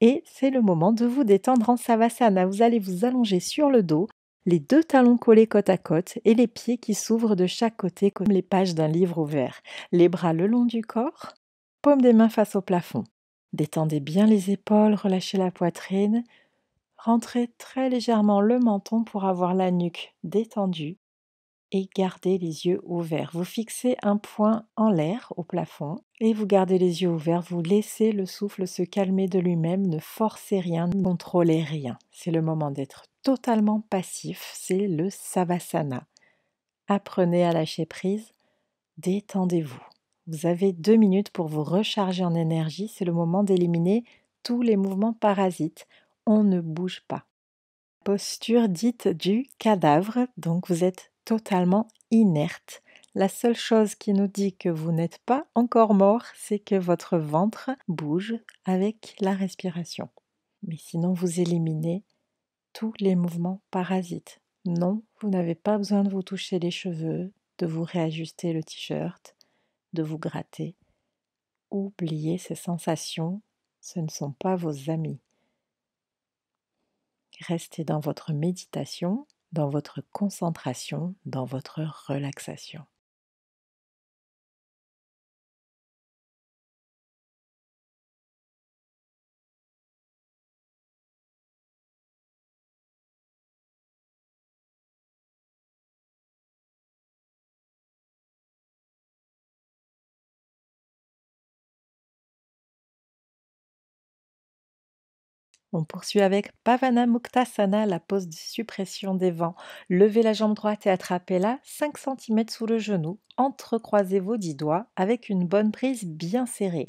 Et c'est le moment de vous détendre en Savasana. Vous allez vous allonger sur le dos, les deux talons collés côte à côte et les pieds qui s'ouvrent de chaque côté comme les pages d'un livre ouvert. Les bras le long du corps, paume des mains face au plafond. Détendez bien les épaules, relâchez la poitrine. Rentrez très légèrement le menton pour avoir la nuque détendue et gardez les yeux ouverts. Vous fixez un point en l'air au plafond et vous gardez les yeux ouverts. Vous laissez le souffle se calmer de lui-même. Ne forcez rien, ne contrôlez rien. C'est le moment d'être totalement passif. C'est le Savasana. Apprenez à lâcher prise. Détendez-vous. Vous avez 2 minutes pour vous recharger en énergie. C'est le moment d'éliminer tous les mouvements parasites. On ne bouge pas. Posture dite du cadavre, donc vous êtes totalement inerte. La seule chose qui nous dit que vous n'êtes pas encore mort, c'est que votre ventre bouge avec la respiration. Mais sinon, vous éliminez tous les mouvements parasites. Non, vous n'avez pas besoin de vous toucher les cheveux, de vous réajuster le t-shirt, de vous gratter. Oubliez ces sensations, ce ne sont pas vos amis. Restez dans votre méditation, dans votre concentration, dans votre relaxation. On poursuit avec Pavana Muktasana, la pose de suppression des vents. Levez la jambe droite et attrapez-la 5 cm sous le genou. Entrecroisez vos 10 doigts avec une bonne prise bien serrée.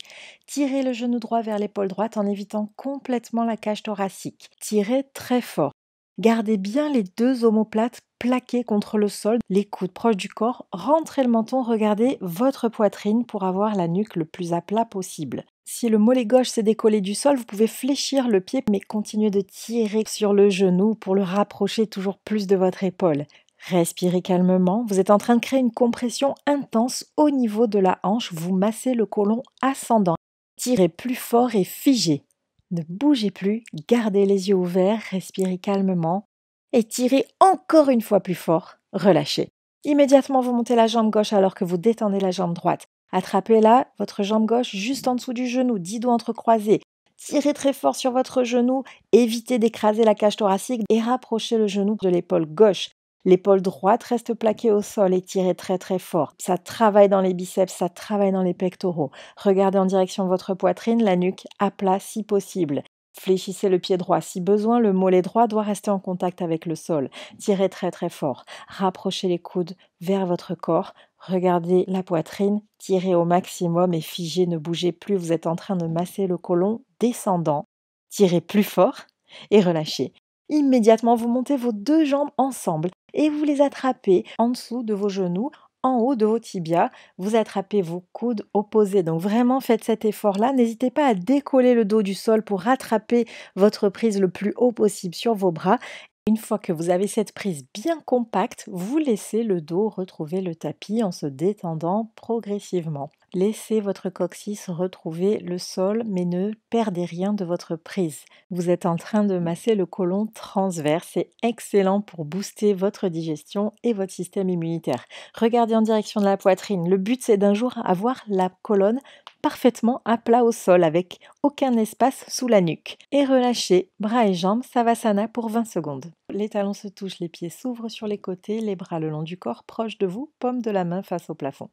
Tirez le genou droit vers l'épaule droite en évitant complètement la cage thoracique. Tirez très fort. Gardez bien les deux omoplates plaquées contre le sol, les coudes proches du corps. Rentrez le menton, regardez votre poitrine pour avoir la nuque le plus à plat possible. Si le mollet gauche s'est décollé du sol, vous pouvez fléchir le pied, mais continuez de tirer sur le genou pour le rapprocher toujours plus de votre épaule. Respirez calmement, vous êtes en train de créer une compression intense au niveau de la hanche, vous massez le côlon ascendant. Tirez plus fort et figez. Ne bougez plus, gardez les yeux ouverts, respirez calmement et tirez encore une fois plus fort, relâchez. Immédiatement, vous montez la jambe gauche alors que vous détendez la jambe droite. Attrapez-la, votre jambe gauche juste en dessous du genou, 10 doigts entrecroisés. Tirez très fort sur votre genou, évitez d'écraser la cage thoracique et rapprochez le genou de l'épaule gauche. L'épaule droite reste plaquée au sol et tirez très très fort. Ça travaille dans les biceps, ça travaille dans les pectoraux. Regardez en direction de votre poitrine, la nuque à plat si possible. Fléchissez le pied droit. Si besoin, le mollet droit doit rester en contact avec le sol. Tirez très très fort. Rapprochez les coudes vers votre corps. Regardez la poitrine, tirez au maximum et figez, ne bougez plus. Vous êtes en train de masser le côlon descendant. Tirez plus fort et relâchez. Immédiatement, vous montez vos deux jambes ensemble et vous les attrapez en dessous de vos genoux, en haut de vos tibias. Vous attrapez vos coudes opposés. Donc vraiment, faites cet effort-là. N'hésitez pas à décoller le dos du sol pour rattraper votre prise le plus haut possible sur vos bras. Une fois que vous avez cette prise bien compacte, vous laissez le dos retrouver le tapis en se détendant progressivement. Laissez votre coccyx retrouver le sol, mais ne perdez rien de votre prise. Vous êtes en train de masser le côlon transverse, c'est excellent pour booster votre digestion et votre système immunitaire. Regardez en direction de la poitrine. Le but, c'est d'un jour avoir la colonne parfaitement à plat au sol avec aucun espace sous la nuque. Et relâchez bras et jambes, Savasana pour 20 secondes. Les talons se touchent, les pieds s'ouvrent sur les côtés, les bras le long du corps, proche de vous, paume de la main face au plafond.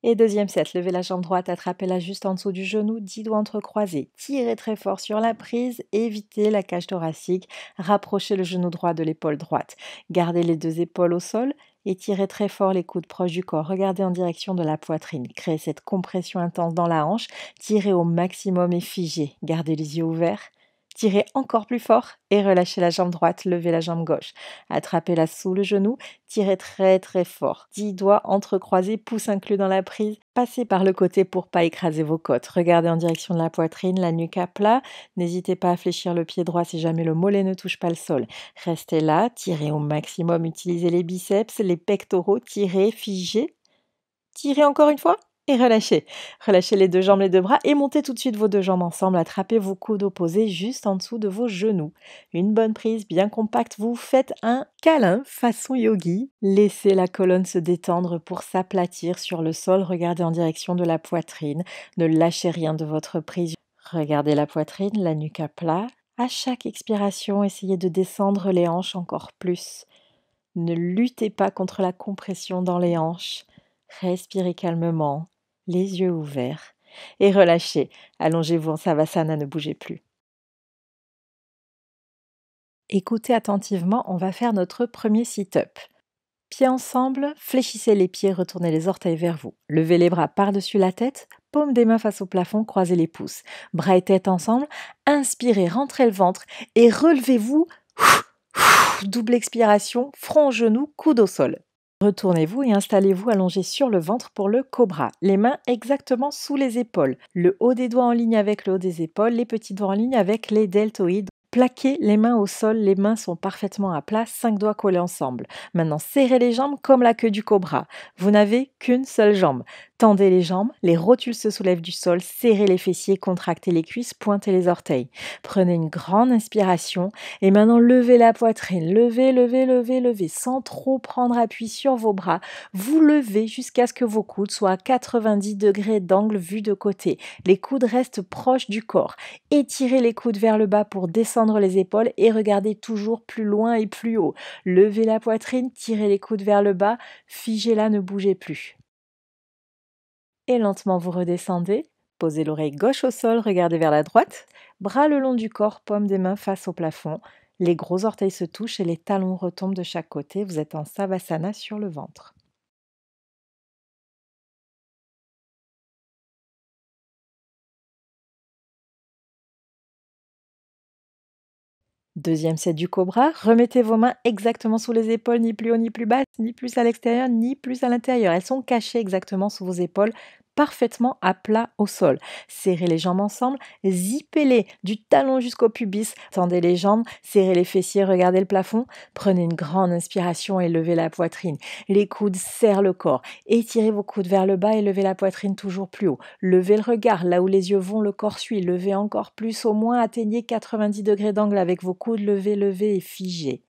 Et deuxième set, levez la jambe droite, attrapez-la juste en dessous du genou, 10 doigts entrecroisés. Tirez très fort sur la prise, évitez la cage thoracique, rapprochez le genou droit de l'épaule droite. Gardez les deux épaules au sol et tirez très fort les coudes proches du corps. Regardez en direction de la poitrine. Créez cette compression intense dans la hanche, tirez au maximum et figez. Gardez les yeux ouverts. Tirez encore plus fort et relâchez la jambe droite, levez la jambe gauche. Attrapez-la sous le genou, tirez très très fort. 10 doigts entrecroisés, pouce inclus dans la prise. Passez par le côté pour pas écraser vos côtes. Regardez en direction de la poitrine, la nuque à plat. N'hésitez pas à fléchir le pied droit si jamais le mollet ne touche pas le sol. Restez là, tirez au maximum, utilisez les biceps, les pectoraux, tirez, figez. Tirez encore une fois et relâchez. Relâchez les deux jambes, les deux bras et montez tout de suite vos deux jambes ensemble. Attrapez vos coudes opposés juste en dessous de vos genoux. Une bonne prise bien compacte. Vous faites un câlin façon yogi. Laissez la colonne se détendre pour s'aplatir sur le sol. Regardez en direction de la poitrine. Ne lâchez rien de votre prise. Regardez la poitrine, la nuque à plat. À chaque expiration, essayez de descendre les hanches encore plus. Ne luttez pas contre la compression dans les hanches. Respirez calmement, les yeux ouverts et relâchez. Allongez-vous en Savasana, ne bougez plus. Écoutez attentivement, on va faire notre premier sit-up. Pieds ensemble, fléchissez les pieds, retournez les orteils vers vous. Levez les bras par-dessus la tête, paume des mains face au plafond, croisez les pouces. Bras et tête ensemble, inspirez, rentrez le ventre et relevez-vous. Double expiration, front, genou, coude au sol. Retournez-vous et installez-vous allongé sur le ventre pour le cobra. Les mains exactement sous les épaules. Le haut des doigts en ligne avec le haut des épaules, les petits doigts en ligne avec les deltoïdes. Plaquez les mains au sol, les mains sont parfaitement à plat, 5 doigts collés ensemble. Maintenant, serrez les jambes comme la queue du cobra. Vous n'avez qu'une seule jambe. Tendez les jambes, les rotules se soulèvent du sol, serrez les fessiers, contractez les cuisses, pointez les orteils. Prenez une grande inspiration et maintenant levez la poitrine. Levez, levez, levez, levez, sans trop prendre appui sur vos bras. Vous levez jusqu'à ce que vos coudes soient à 90 degrés d'angle vu de côté. Les coudes restent proches du corps. Étirez les coudes vers le bas pour descendre les épaules et regardez toujours plus loin et plus haut. Levez la poitrine, tirez les coudes vers le bas, figez-la, ne bougez plus. Et lentement vous redescendez, posez l'oreille gauche au sol, regardez vers la droite, bras le long du corps, paume des mains face au plafond. Les gros orteils se touchent et les talons retombent de chaque côté. Vous êtes en Savasana sur le ventre. Deuxième set du cobra, remettez vos mains exactement sous les épaules, ni plus haut ni plus bas, ni plus à l'extérieur, ni plus à l'intérieur. Elles sont cachées exactement sous vos épaules, parfaitement à plat au sol. Serrez les jambes ensemble, zippez-les du talon jusqu'au pubis. Tendez les jambes, serrez les fessiers, regardez le plafond. Prenez une grande inspiration et levez la poitrine. Les coudes serrent le corps. Étirez vos coudes vers le bas et levez la poitrine toujours plus haut. Levez le regard, là où les yeux vont, le corps suit. Levez encore plus, au moins atteignez 90 degrés d'angle avec vos coudes. Levez, levez et figez.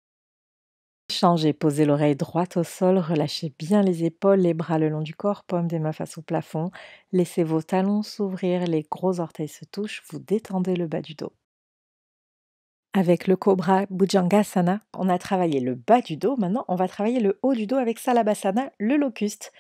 Changez, posez l'oreille droite au sol, relâchez bien les épaules, les bras le long du corps, paume des mains face au plafond. Laissez vos talons s'ouvrir, les gros orteils se touchent, vous détendez le bas du dos. Avec le Cobra Bhujangasana, on a travaillé le bas du dos, maintenant on va travailler le haut du dos avec Salabhasana, le locuste.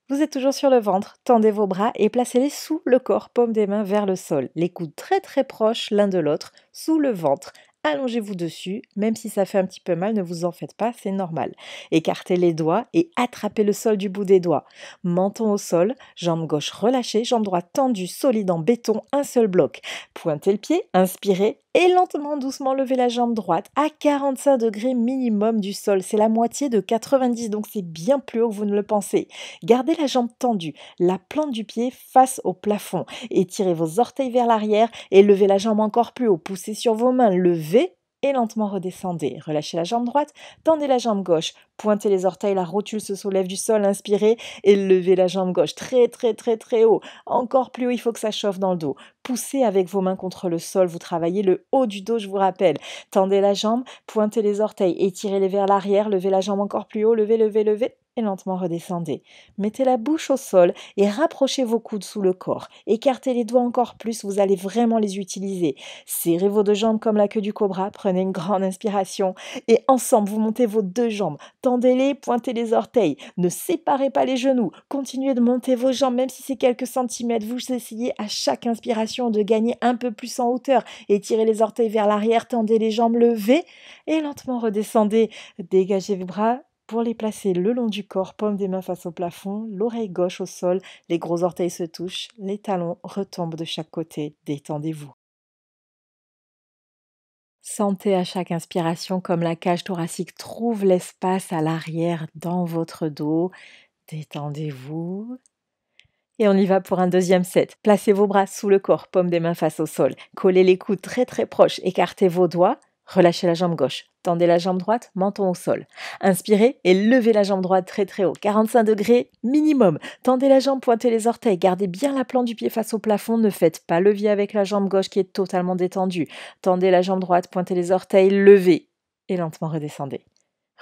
Vous êtes toujours sur le ventre, tendez vos bras et placez-les sous le corps, paume des mains vers le sol. Les coudes très très proches l'un de l'autre, sous le ventre. Allongez-vous dessus, même si ça fait un petit peu mal, ne vous en faites pas, c'est normal. Écartez les doigts et attrapez le sol du bout des doigts. Menton au sol, jambe gauche relâchée, jambe droite tendue, solide en béton, un seul bloc. Pointez le pied, inspirez et lentement, doucement levez la jambe droite à 45 degrés minimum du sol. C'est la moitié de 90, donc c'est bien plus haut que vous ne le pensez. Gardez la jambe tendue, la plante du pied face au plafond. Étirez vos orteils vers l'arrière et levez la jambe encore plus haut. Poussez sur vos mains, levez et lentement redescendez. Relâchez la jambe droite, tendez la jambe gauche, pointez les orteils, la rotule se soulève du sol, inspirez et levez la jambe gauche très très très très haut. Encore plus haut, il faut que ça chauffe dans le dos. Poussez avec vos mains contre le sol, vous travaillez le haut du dos, je vous rappelle. Tendez la jambe, pointez les orteils, étirez-les vers l'arrière, levez la jambe encore plus haut, levez, levez, levez et lentement redescendez. Mettez la bouche au sol et rapprochez vos coudes sous le corps. Écartez les doigts encore plus, vous allez vraiment les utiliser. Serrez vos deux jambes comme la queue du cobra, prenez une grande inspiration et ensemble vous montez vos deux jambes. Tendez-les, pointez les orteils, ne séparez pas les genoux, continuez de monter vos jambes même si c'est quelques centimètres. Vous essayez à chaque inspiration de gagner un peu plus en hauteur. Étirez les orteils vers l'arrière, tendez les jambes, levez et lentement redescendez. Dégagez vos bras pour les placer le long du corps, paume des mains face au plafond, l'oreille gauche au sol, les gros orteils se touchent, les talons retombent de chaque côté, détendez-vous. Sentez à chaque inspiration comme la cage thoracique trouve l'espace à l'arrière dans votre dos, détendez-vous. Et on y va pour un deuxième set. Placez vos bras sous le corps, paume des mains face au sol. Collez les coudes très très proches, écartez vos doigts. Relâchez la jambe gauche. Tendez la jambe droite, menton au sol. Inspirez et levez la jambe droite très très haut. 45 degrés minimum. Tendez la jambe, pointez les orteils. Gardez bien la plante du pied face au plafond. Ne faites pas levier avec la jambe gauche qui est totalement détendue. Tendez la jambe droite, pointez les orteils, levez et lentement redescendez.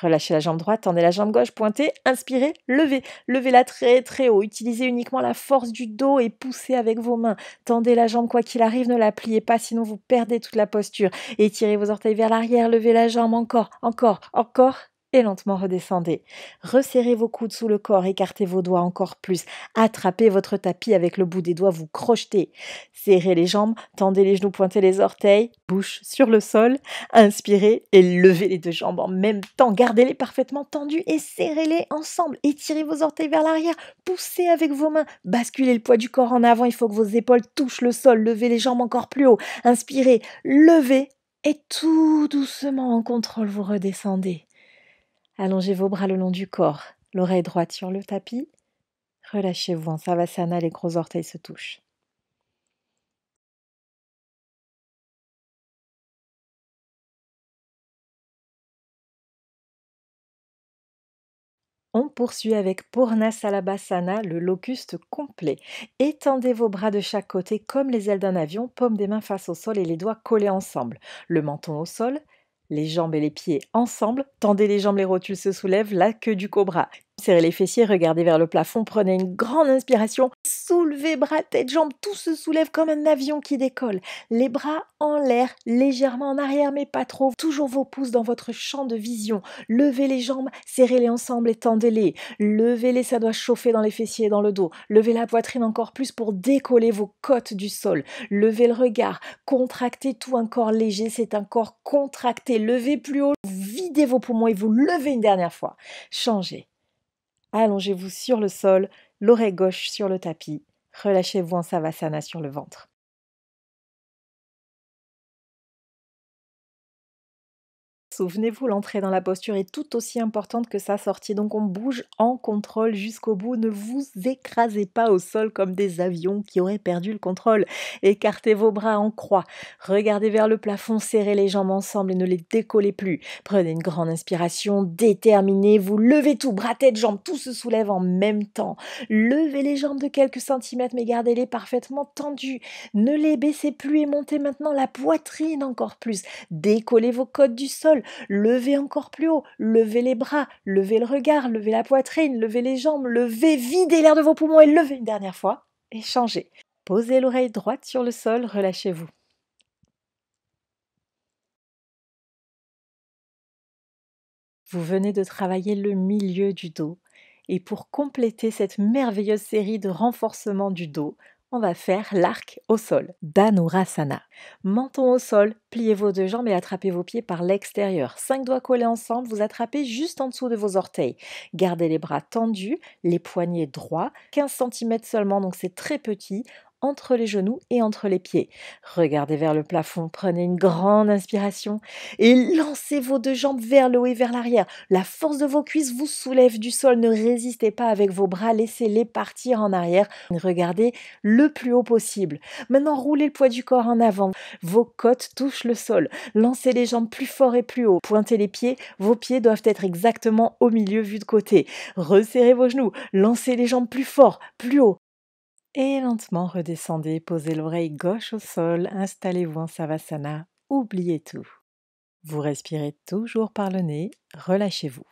Relâchez la jambe droite, tendez la jambe gauche, pointez, inspirez, levez. Levez-la très très haut. Utilisez uniquement la force du dos et poussez avec vos mains. Tendez la jambe quoi qu'il arrive, ne la pliez pas, sinon vous perdez toute la posture. Étirez vos orteils vers l'arrière, levez la jambe encore, encore, encore. Et lentement redescendez. Resserrez vos coudes sous le corps, écartez vos doigts encore plus. Attrapez votre tapis avec le bout des doigts, vous crochetez. Serrez les jambes, tendez les genoux, pointez les orteils, bouche sur le sol. Inspirez et levez les deux jambes en même temps. Gardez-les parfaitement tendues et serrez-les ensemble. Étirez vos orteils vers l'arrière, poussez avec vos mains. Basculez le poids du corps en avant, il faut que vos épaules touchent le sol. Levez les jambes encore plus haut. Inspirez, levez et tout doucement en contrôle, vous redescendez. Allongez vos bras le long du corps, l'oreille droite sur le tapis. Relâchez-vous en Savasana, les gros orteils se touchent. On poursuit avec Purnasalabhasana, le locuste complet. Étendez vos bras de chaque côté comme les ailes d'un avion, paume des mains face au sol et les doigts collés ensemble. Le menton au sol, les jambes et les pieds ensemble. Tendez les jambes, les rotules se soulèvent, la queue du cobra. Serrez les fessiers, regardez vers le plafond, prenez une grande inspiration. Soulevez bras, tête, jambes, tout se soulève comme un avion qui décolle. Les bras en l'air, légèrement en arrière, mais pas trop. Toujours vos pouces dans votre champ de vision. Levez les jambes, serrez-les ensemble et tendez-les. Levez-les, ça doit chauffer dans les fessiers et dans le dos. Levez la poitrine encore plus pour décoller vos côtes du sol. Levez le regard, contractez tout, un corps léger, c'est un corps contracté. Levez plus haut, videz vos poumons et vous levez une dernière fois. Changez. Allongez-vous sur le sol, l'oreille gauche sur le tapis. Relâchez-vous en Savasana sur le ventre. Souvenez-vous, l'entrée dans la posture est tout aussi importante que sa sortie, donc on bouge en contrôle jusqu'au bout. Ne vous écrasez pas au sol comme des avions qui auraient perdu le contrôle. Écartez vos bras en croix, regardez vers le plafond, serrez les jambes ensemble et ne les décollez plus. Prenez une grande inspiration, déterminez, vous levez tout, bras, tête, jambes, tout se soulève en même temps. Levez les jambes de quelques centimètres, mais gardez-les parfaitement tendues. Ne les baissez plus et montez maintenant la poitrine encore plus. Décollez vos côtes du sol. Levez encore plus haut, levez les bras, levez le regard, levez la poitrine, levez les jambes, levez, videz l'air de vos poumons et levez une dernière fois et changez. Posez l'oreille droite sur le sol, relâchez-vous. Vous venez de travailler le milieu du dos et pour compléter cette merveilleuse série de renforcement du dos, on va faire l'arc au sol, Dhanurasana. Menton au sol, pliez vos deux jambes et attrapez vos pieds par l'extérieur. 5 doigts collés ensemble, vous attrapez juste en dessous de vos orteils. Gardez les bras tendus, les poignets droits, 15 cm seulement, donc c'est très petit. entre les genoux et entre les pieds. Regardez vers le plafond, prenez une grande inspiration et lancez vos deux jambes vers le haut et vers l'arrière. La force de vos cuisses vous soulève du sol, ne résistez pas avec vos bras, laissez-les partir en arrière. Regardez le plus haut possible. Maintenant, roulez le poids du corps en avant, vos côtes touchent le sol. Lancez les jambes plus fort et plus haut. Pointez les pieds, vos pieds doivent être exactement au milieu vus de côté. Resserrez vos genoux, lancez les jambes plus fort, plus haut. Et lentement redescendez, posez l'oreille gauche au sol, installez-vous en Savasana, oubliez tout. Vous respirez toujours par le nez, relâchez-vous.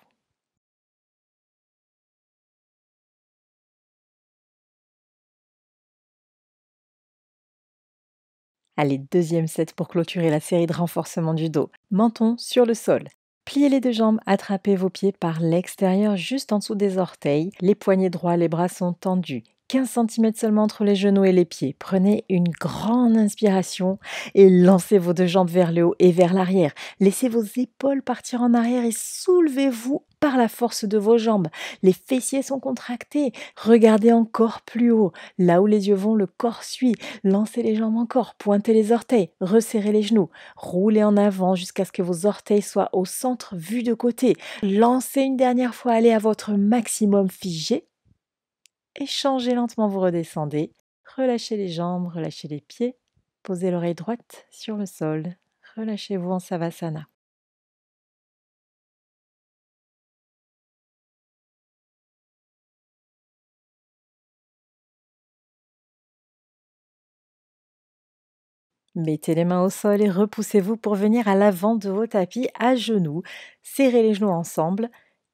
Allez, deuxième set pour clôturer la série de renforcement du dos. Menton sur le sol. Pliez les deux jambes, attrapez vos pieds par l'extérieur juste en dessous des orteils. Les poignets droits, les bras sont tendus. 15 cm seulement entre les genoux et les pieds. Prenez une grande inspiration et lancez vos deux jambes vers le haut et vers l'arrière. Laissez vos épaules partir en arrière et soulevez-vous par la force de vos jambes. Les fessiers sont contractés. Regardez encore plus haut. Là où les yeux vont, le corps suit. Lancez les jambes encore, pointez les orteils, resserrez les genoux. Roulez en avant jusqu'à ce que vos orteils soient au centre, vus de côté. Lancez une dernière fois, allez à votre maximum figé. Et changez lentement, vous redescendez. Relâchez les jambes, relâchez les pieds. Posez l'oreille droite sur le sol. Relâchez-vous en Savasana. Mettez les mains au sol et repoussez-vous pour venir à l'avant de vos tapis à genoux. Serrez les genoux ensemble.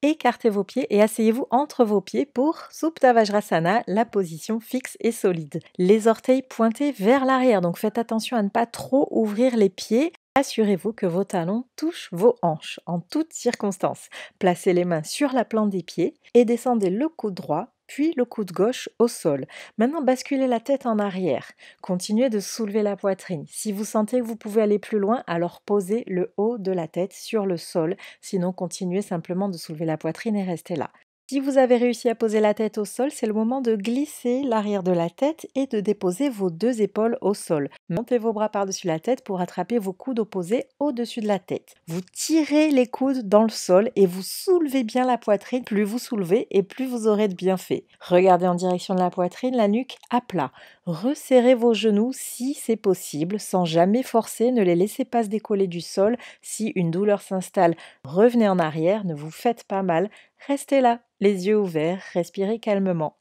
Écartez vos pieds et asseyez-vous entre vos pieds pour Supta Vajrasana, la position fixe et solide. Les orteils pointés vers l'arrière, donc faites attention à ne pas trop ouvrir les pieds. Assurez-vous que vos talons touchent vos hanches en toutes circonstances. Placez les mains sur la plante des pieds et descendez le coude droit, puis le coude gauche au sol. Maintenant, basculez la tête en arrière. Continuez de soulever la poitrine. Si vous sentez que vous pouvez aller plus loin, alors posez le haut de la tête sur le sol. Sinon, continuez simplement de soulever la poitrine et restez là. Si vous avez réussi à poser la tête au sol, c'est le moment de glisser l'arrière de la tête et de déposer vos deux épaules au sol. Montez vos bras par-dessus la tête pour attraper vos coudes opposés au-dessus de la tête. Vous tirez les coudes dans le sol et vous soulevez bien la poitrine. Plus vous soulevez et plus vous aurez de bienfaits. Regardez en direction de la poitrine, la nuque à plat. Resserrez vos genoux si c'est possible, sans jamais forcer, ne les laissez pas se décoller du sol. Si une douleur s'installe, revenez en arrière, ne vous faites pas mal. Restez là, les yeux ouverts, respirez calmement.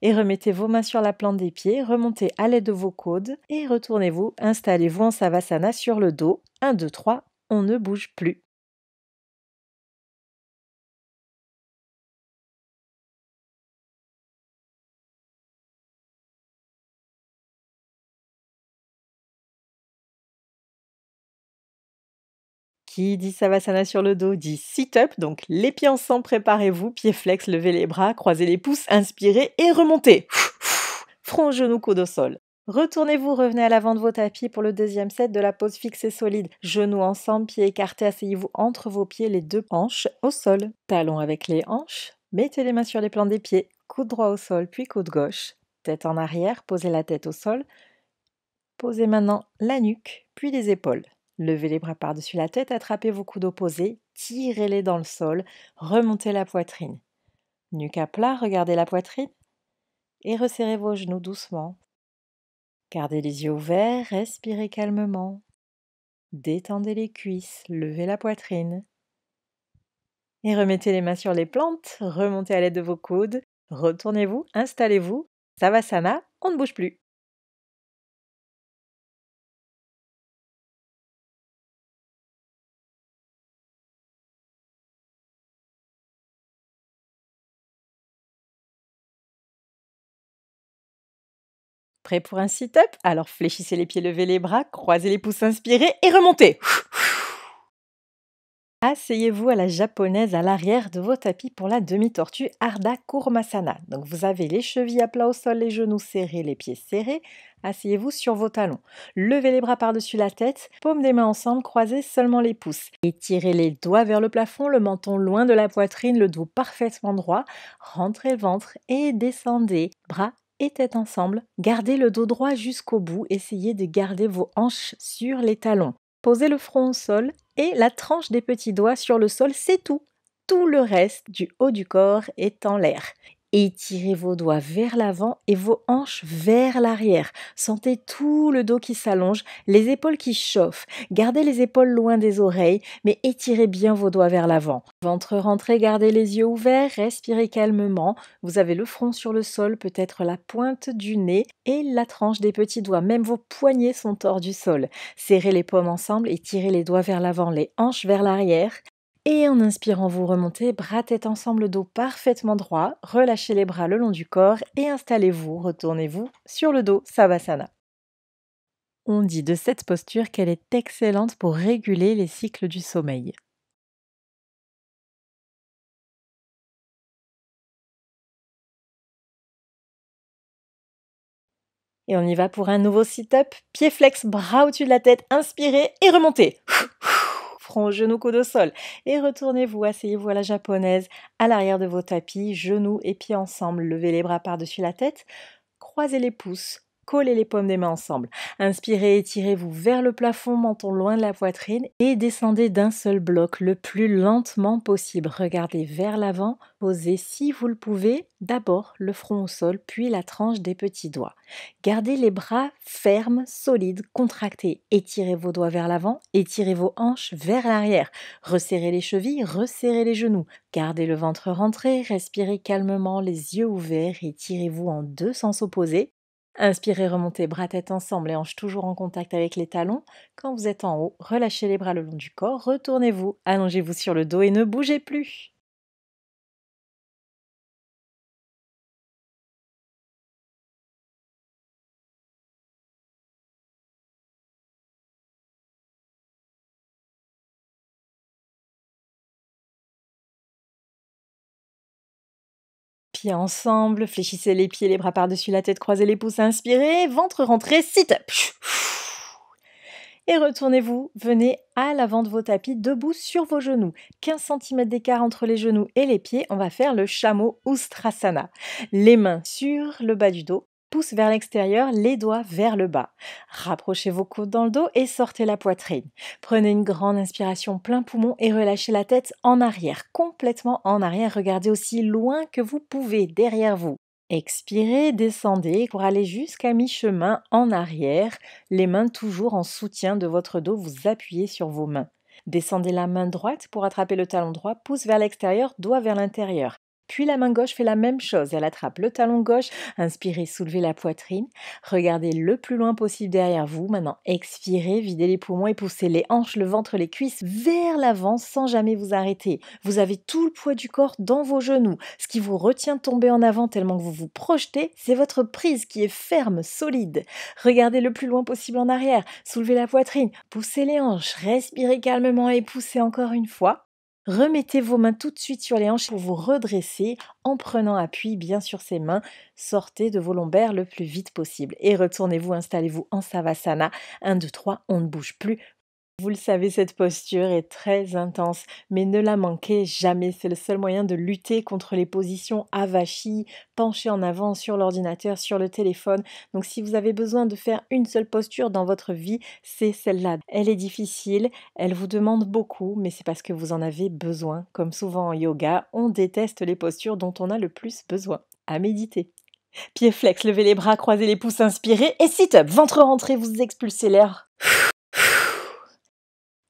Et remettez vos mains sur la plante des pieds, remontez à l'aide de vos coudes et retournez-vous, installez-vous en Savasana sur le dos. 1, 2, 3, on ne bouge plus. Qui dit Savasana sur le dos dit sit-up, donc les pieds ensemble, préparez-vous, pieds flex, levez les bras, croisez les pouces, inspirez et remontez. Front, genou, coude au sol. Retournez-vous, revenez à l'avant de vos tapis pour le deuxième set de la pose fixe et solide. Genoux ensemble, pieds écartés, asseyez-vous entre vos pieds, les deux hanches au sol. Talons avec les hanches, mettez les mains sur les plans des pieds, coude droit au sol, puis coude gauche. Tête en arrière, posez la tête au sol. Posez maintenant la nuque, puis les épaules. Levez les bras par-dessus la tête, attrapez vos coudes opposés, tirez-les dans le sol, remontez la poitrine. Nuque à plat, regardez la poitrine et resserrez vos genoux doucement. Gardez les yeux ouverts, respirez calmement. Détendez les cuisses, levez la poitrine. Et remettez les mains sur les plantes, remontez à l'aide de vos coudes, retournez-vous, installez-vous. Savasana, on ne bouge plus. Prêt pour un sit-up? Alors fléchissez les pieds, levez les bras, croisez les pouces, inspirez et remontez. Asseyez-vous à la japonaise à l'arrière de vos tapis pour la demi-tortue Ardha Kurmasana. Donc vous avez les chevilles à plat au sol, les genoux serrés, les pieds serrés. Asseyez-vous sur vos talons. Levez les bras par-dessus la tête, paumes des mains ensemble, croisez seulement les pouces. Étirez les doigts vers le plafond, le menton loin de la poitrine, le dos parfaitement droit. Rentrez le ventre et descendez. Bras et tête ensemble. Gardez le dos droit jusqu'au bout. Essayez de garder vos hanches sur les talons. Posez le front au sol et la tranche des petits doigts sur le sol, c'est tout. Tout le reste du haut du corps est en l'air. Étirez vos doigts vers l'avant et vos hanches vers l'arrière. Sentez tout le dos qui s'allonge, les épaules qui chauffent. Gardez les épaules loin des oreilles, mais étirez bien vos doigts vers l'avant. Ventre rentré, gardez les yeux ouverts, respirez calmement. Vous avez le front sur le sol, peut-être la pointe du nez et la tranche des petits doigts. Même vos poignets sont hors du sol. Serrez les paumes ensemble et tirez les doigts vers l'avant, les hanches vers l'arrière. Et en inspirant, vous remontez, bras-tête ensemble, dos parfaitement droit. Relâchez les bras le long du corps et installez-vous, retournez-vous sur le dos, Savasana. On dit de cette posture qu'elle est excellente pour réguler les cycles du sommeil. Et on y va pour un nouveau sit-up. Pied flex, bras au-dessus de la tête, inspirez et remontez. Front, genou, coude au sol. Et retournez-vous, asseyez-vous à la japonaise, à l'arrière de vos tapis, genoux et pieds ensemble. Levez les bras par-dessus la tête, croisez les pouces, collez les paumes des mains ensemble. Inspirez, étirez-vous vers le plafond, menton loin de la poitrine et descendez d'un seul bloc le plus lentement possible. Regardez vers l'avant, posez si vous le pouvez, d'abord le front au sol, puis la tranche des petits doigts. Gardez les bras fermes, solides, contractés. Étirez vos doigts vers l'avant, étirez vos hanches vers l'arrière. Resserrez les chevilles, resserrez les genoux. Gardez le ventre rentré, respirez calmement, les yeux ouverts, étirez-vous en deux sens opposés. Inspirez, remontez bras-tête ensemble et hanches toujours en contact avec les talons. Quand vous êtes en haut, relâchez les bras le long du corps, retournez-vous, allongez-vous sur le dos et ne bougez plus. Pieds ensemble, fléchissez les pieds, les bras par-dessus la tête, croisez les pouces, inspirez, ventre rentré, sit-up. Et retournez-vous, venez à l'avant de vos tapis, debout sur vos genoux. 15 cm d'écart entre les genoux et les pieds, on va faire le chameau Ustrasana. Les mains sur le bas du dos, pouces vers l'extérieur, les doigts vers le bas. Rapprochez vos coudes dans le dos et sortez la poitrine. Prenez une grande inspiration plein poumon et relâchez la tête en arrière, complètement en arrière. Regardez aussi loin que vous pouvez, derrière vous. Expirez, descendez pour aller jusqu'à mi-chemin en arrière, les mains toujours en soutien de votre dos, vous appuyez sur vos mains. Descendez la main droite pour attraper le talon droit, pouce vers l'extérieur, doigt vers l'intérieur. Puis la main gauche fait la même chose, elle attrape le talon gauche, inspirez, soulevez la poitrine, regardez le plus loin possible derrière vous. Maintenant, expirez, videz les poumons et poussez les hanches, le ventre, les cuisses vers l'avant sans jamais vous arrêter. Vous avez tout le poids du corps dans vos genoux. Ce qui vous retient de tomber en avant tellement que vous vous projetez, c'est votre prise qui est ferme, solide. Regardez le plus loin possible en arrière, soulevez la poitrine, poussez les hanches, respirez calmement et poussez encore une fois. Remettez vos mains tout de suite sur les hanches pour vous redresser en prenant appui bien sur ces mains. Sortez de vos lombaires le plus vite possible et retournez-vous, installez-vous en Savasana. 1, 2, 3, on ne bouge plus. Vous le savez, cette posture est très intense, mais ne la manquez jamais. C'est le seul moyen de lutter contre les positions avachis, penchées en avant sur l'ordinateur, sur le téléphone. Donc si vous avez besoin de faire une seule posture dans votre vie, c'est celle-là. Elle est difficile, elle vous demande beaucoup, mais c'est parce que vous en avez besoin. Comme souvent en yoga, on déteste les postures dont on a le plus besoin. À méditer. Pieds flex, levez les bras, croisez les pouces, inspirez et sit-up. Ventre rentré, vous expulsez l'air.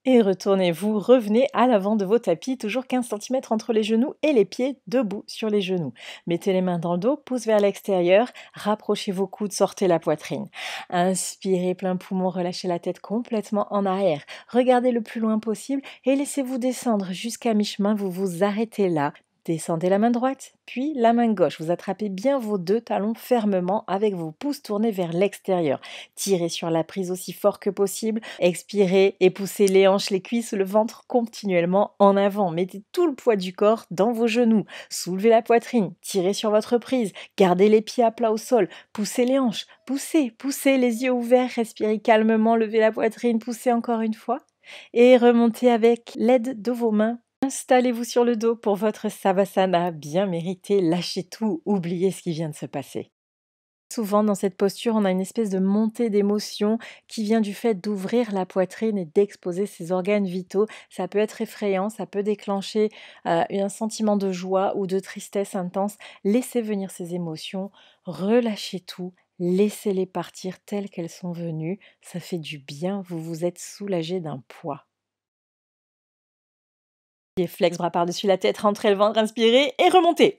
Et retournez-vous, revenez à l'avant de vos tapis, toujours 15 cm entre les genoux et les pieds, debout sur les genoux. Mettez les mains dans le dos, pouces vers l'extérieur, rapprochez vos coudes, sortez la poitrine. Inspirez plein poumon, relâchez la tête complètement en arrière. Regardez le plus loin possible et laissez-vous descendre jusqu'à mi-chemin, vous vous arrêtez là. Descendez la main droite, puis la main gauche. Vous attrapez bien vos deux talons fermement avec vos pouces tournés vers l'extérieur. Tirez sur la prise aussi fort que possible. Expirez et poussez les hanches, les cuisses, le ventre continuellement en avant. Mettez tout le poids du corps dans vos genoux. Soulevez la poitrine. Tirez sur votre prise. Gardez les pieds à plat au sol. Poussez les hanches. Poussez, poussez, les yeux ouverts. Respirez calmement. Levez la poitrine. Poussez encore une fois. Et remontez avec l'aide de vos mains. Installez-vous sur le dos pour votre Savasana bien mérité. Lâchez tout, oubliez ce qui vient de se passer. Souvent, dans cette posture, on a une espèce de montée d'émotion qui vient du fait d'ouvrir la poitrine et d'exposer ses organes vitaux. Ça peut être effrayant, ça peut déclencher un sentiment de joie ou de tristesse intense. Laissez venir ces émotions, relâchez tout, laissez-les partir telles qu'elles sont venues. Ça fait du bien, vous vous êtes soulagé d'un poids. Pieds flex, bras par-dessus la tête, rentrez le ventre, inspirez et remontez.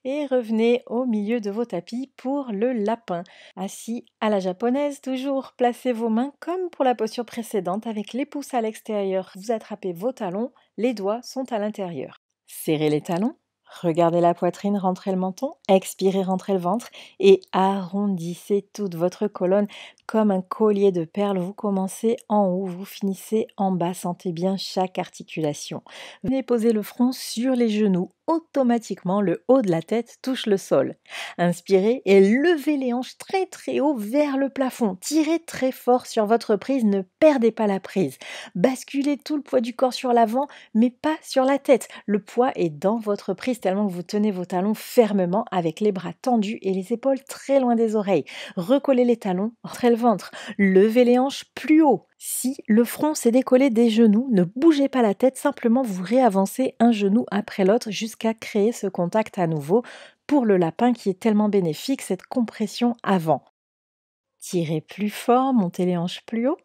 Et revenez au milieu de vos tapis pour le lapin. Assis à la japonaise, toujours placez vos mains comme pour la posture précédente avec les pouces à l'extérieur. Vous attrapez vos talons, les doigts sont à l'intérieur. Serrez les talons, regardez la poitrine, rentrez le menton, expirez, rentrez le ventre et arrondissez toute votre colonne comme un collier de perles. Vous commencez en haut, vous finissez en bas, sentez bien chaque articulation. Venez poser le front sur les genoux. Automatiquement, le haut de la tête touche le sol. Inspirez et levez les hanches très très haut vers le plafond. Tirez très fort sur votre prise, ne perdez pas la prise. Basculez tout le poids du corps sur l'avant, mais pas sur la tête. Le poids est dans votre prise tellement que vous tenez vos talons fermement avec les bras tendus et les épaules très loin des oreilles. Recollez les talons, rentrez le ventre. Levez les hanches plus haut. Si le front s'est décollé des genoux, ne bougez pas la tête, simplement vous réavancez un genou après l'autre jusqu'à créer ce contact à nouveau pour le lapin qui est tellement bénéfique, cette compression avant. Tirez plus fort, montez les hanches plus haut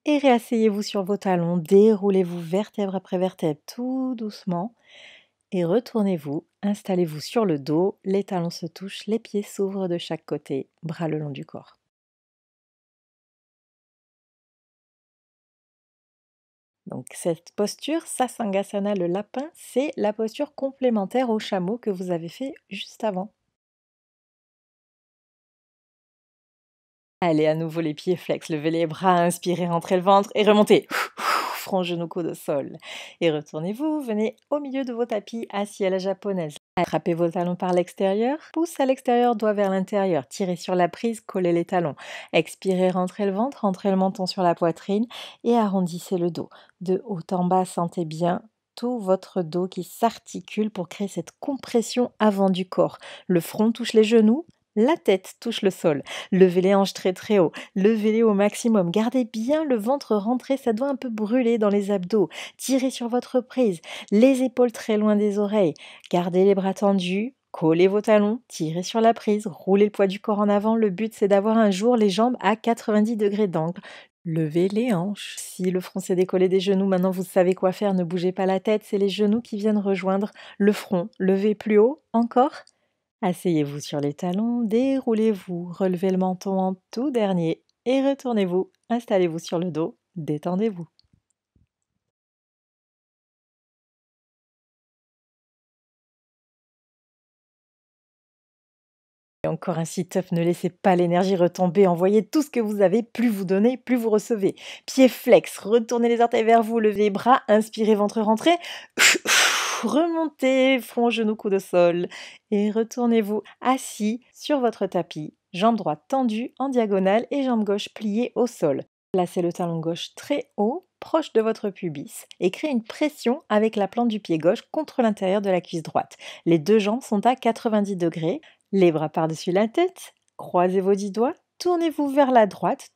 et réasseyez-vous sur vos talons, déroulez-vous vertèbre après vertèbre tout doucement et retournez-vous, installez-vous sur le dos, les talons se touchent, les pieds s'ouvrent de chaque côté, bras le long du corps. Donc cette posture, Sasangasana, le lapin, c'est la posture complémentaire au chameau que vous avez fait juste avant. Allez, à nouveau les pieds flex, levez les bras, inspirez, rentrez le ventre et remontez. Front, genou, coude au sol. Et retournez-vous, venez au milieu de vos tapis, assis à la japonaise. Attrapez vos talons par l'extérieur, pouce à l'extérieur, doigt vers l'intérieur. Tirez sur la prise, collez les talons. Expirez, rentrez le ventre, rentrez le menton sur la poitrine et arrondissez le dos. De haut en bas, sentez bien tout votre dos qui s'articule pour créer cette compression avant du corps. Le front touche les genoux, la tête touche le sol. Levez les hanches très très haut, levez-les au maximum. Gardez bien le ventre rentré, ça doit un peu brûler dans les abdos. Tirez sur votre prise, les épaules très loin des oreilles. Gardez les bras tendus, collez vos talons, tirez sur la prise, roulez le poids du corps en avant. Le but c'est d'avoir un jour les jambes à 90 degrés d'angle. Levez les hanches. Si le front s'est décollé des genoux, maintenant vous savez quoi faire, ne bougez pas la tête, c'est les genoux qui viennent rejoindre le front. Levez plus haut, encore. Asseyez-vous sur les talons, déroulez-vous, relevez le menton en tout dernier et retournez-vous, installez-vous sur le dos, détendez-vous. Et encore un sit-up, ne laissez pas l'énergie retomber, envoyez tout ce que vous avez, plus vous donnez, plus vous recevez. Pieds flex, retournez les orteils vers vous, levez les bras, inspirez, ventre rentré, remontez, front, genou, coude au sol et retournez-vous assis sur votre tapis, jambe droite tendue en diagonale et jambe gauche pliée au sol. Placez le talon gauche très haut, proche de votre pubis et créez une pression avec la plante du pied gauche contre l'intérieur de la cuisse droite. Les deux jambes sont à 90 degrés, les bras par-dessus la tête, croisez vos 10 doigts, tournez-vous vers la droite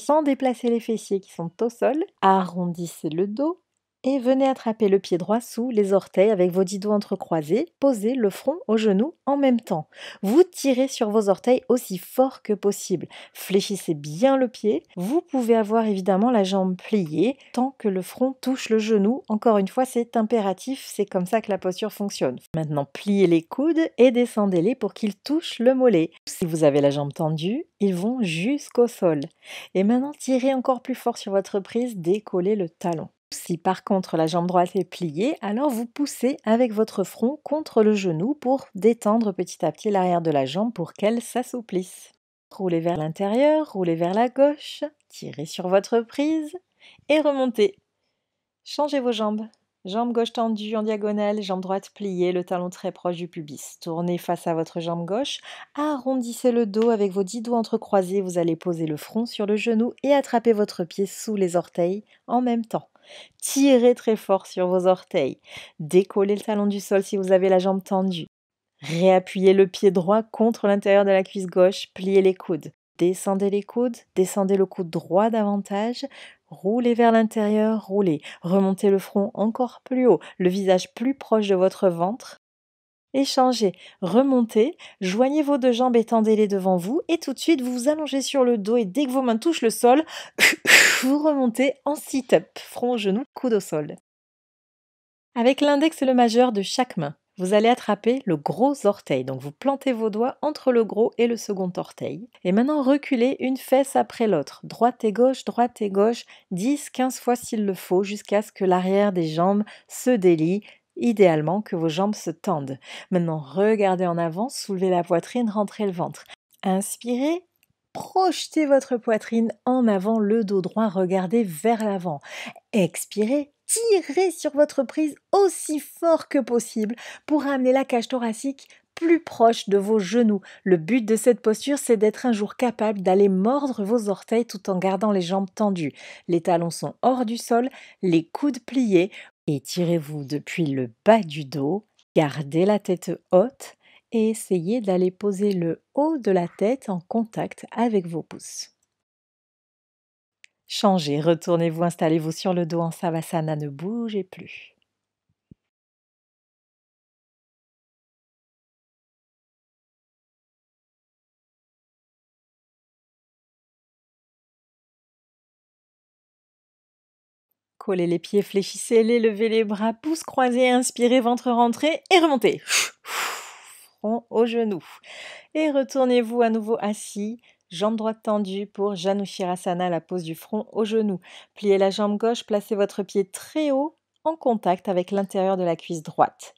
sans déplacer les fessiers qui sont au sol, arrondissez le dos et venez attraper le pied droit sous les orteils avec vos 10 doigts entrecroisés, posez le front au genou en même temps. Vous tirez sur vos orteils aussi fort que possible. Fléchissez bien le pied. Vous pouvez avoir évidemment la jambe pliée tant que le front touche le genou. Encore une fois, c'est impératif, c'est comme ça que la posture fonctionne. Maintenant, pliez les coudes et descendez-les pour qu'ils touchent le mollet. Si vous avez la jambe tendue, ils vont jusqu'au sol. Et maintenant, tirez encore plus fort sur votre prise, décollez le talon. Si par contre la jambe droite est pliée, alors vous poussez avec votre front contre le genou pour détendre petit à petit l'arrière de la jambe pour qu'elle s'assouplisse. Roulez vers l'intérieur, roulez vers la gauche, tirez sur votre prise et remontez. Changez vos jambes. Jambe gauche tendue en diagonale, jambe droite pliée, le talon très proche du pubis. Tournez face à votre jambe gauche, arrondissez le dos avec vos 10 doigts entrecroisés, vous allez poser le front sur le genou et attraper votre pied sous les orteils en même temps. Tirez très fort sur vos orteils. Décollez le talon du sol si vous avez la jambe tendue. Réappuyez le pied droit contre l'intérieur de la cuisse gauche, pliez les coudes. Descendez les coudes, descendez le coude droit davantage, roulez vers l'intérieur, roulez. Remontez le front encore plus haut, le visage plus proche de votre ventre. Échangez, remontez, joignez vos deux jambes, étendez-les devant vous et tout de suite vous vous allongez sur le dos et dès que vos mains touchent le sol, vous remontez en sit-up, front, genou, coude au sol. Avec l'index et le majeur de chaque main, vous allez attraper le gros orteil. Donc vous plantez vos doigts entre le gros et le second orteil. Et maintenant reculez une fesse après l'autre. Droite et gauche, 10-15 fois s'il le faut, jusqu'à ce que l'arrière des jambes se délie. Idéalement que vos jambes se tendent. Maintenant regardez en avant, soulevez la poitrine, rentrez le ventre. Inspirez. Projetez votre poitrine en avant, le dos droit, regardez vers l'avant. Expirez, tirez sur votre prise aussi fort que possible pour amener la cage thoracique plus proche de vos genoux. Le but de cette posture, c'est d'être un jour capable d'aller mordre vos orteils tout en gardant les jambes tendues. Les talons sont hors du sol, les coudes pliés. Étirez-vous depuis le bas du dos, gardez la tête haute et essayez d'aller poser le haut de la tête en contact avec vos pouces. Changez, retournez-vous, installez-vous sur le dos en Savasana, ne bougez plus. Collez les pieds, fléchissez-les, levez les bras, pouces croisés, inspirez, ventre rentré et remontez. Front aux genoux. Et retournez-vous à nouveau assis, jambe droite tendue pour Janushirasana, la pose du front aux genoux. Pliez la jambe gauche, placez votre pied très haut en contact avec l'intérieur de la cuisse droite.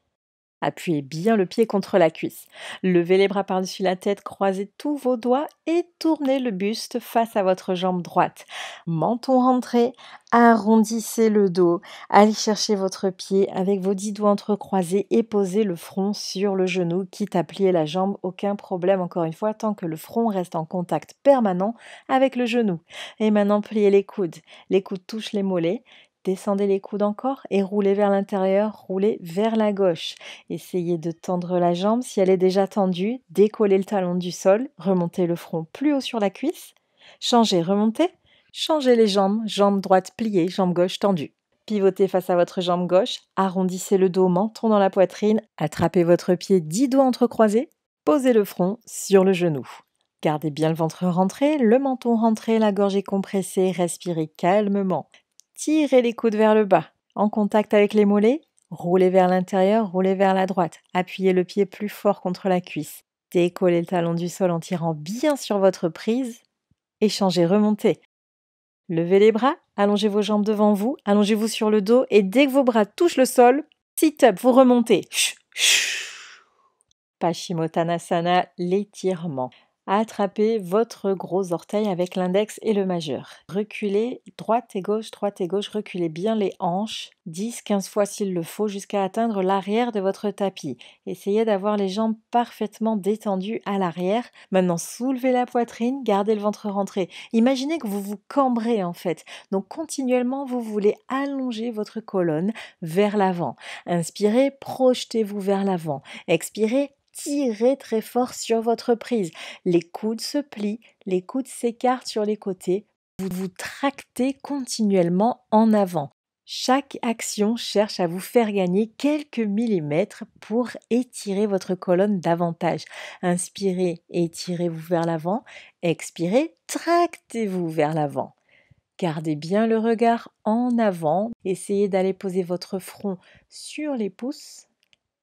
Appuyez bien le pied contre la cuisse. Levez les bras par-dessus la tête, croisez tous vos doigts et tournez le buste face à votre jambe droite. Menton rentré, arrondissez le dos. Allez chercher votre pied avec vos 10 doigts entrecroisés et posez le front sur le genou, quitte à plier la jambe, aucun problème encore une fois, tant que le front reste en contact permanent avec le genou. Et maintenant, pliez les coudes. Les coudes touchent les mollets. Descendez les coudes encore et roulez vers l'intérieur, roulez vers la gauche. Essayez de tendre la jambe. Si elle est déjà tendue, décollez le talon du sol, remontez le front plus haut sur la cuisse. Changez, remontez. Changez les jambes, jambe droite pliée, jambe gauche tendue. Pivotez face à votre jambe gauche, arrondissez le dos, menton dans la poitrine, attrapez votre pied 10 doigts entrecroisés, posez le front sur le genou. Gardez bien le ventre rentré, le menton rentré, la gorge est compressée, respirez calmement. Tirez les coudes vers le bas, en contact avec les mollets, roulez vers l'intérieur, roulez vers la droite, appuyez le pied plus fort contre la cuisse, décollez le talon du sol en tirant bien sur votre prise, échangez, remontez. Levez les bras, allongez vos jambes devant vous, allongez-vous sur le dos et dès que vos bras touchent le sol, sit-up, vous remontez. Paschimottanasana, l'étirement. Attrapez votre gros orteil avec l'index et le majeur. Reculez, droite et gauche, reculez bien les hanches, 10-15 fois s'il le faut, jusqu'à atteindre l'arrière de votre tapis. Essayez d'avoir les jambes parfaitement détendues à l'arrière. Maintenant, soulevez la poitrine, gardez le ventre rentré. Imaginez que vous vous cambrez en fait. Donc, continuellement, vous voulez allonger votre colonne vers l'avant. Inspirez, projetez-vous vers l'avant. Expirez, tirez très fort sur votre prise. Les coudes se plient, les coudes s'écartent sur les côtés. Vous vous tractez continuellement en avant. Chaque action cherche à vous faire gagner quelques millimètres pour étirer votre colonne davantage. Inspirez, étirez-vous vers l'avant. Expirez, tractez-vous vers l'avant. Gardez bien le regard en avant. Essayez d'aller poser votre front sur les pouces.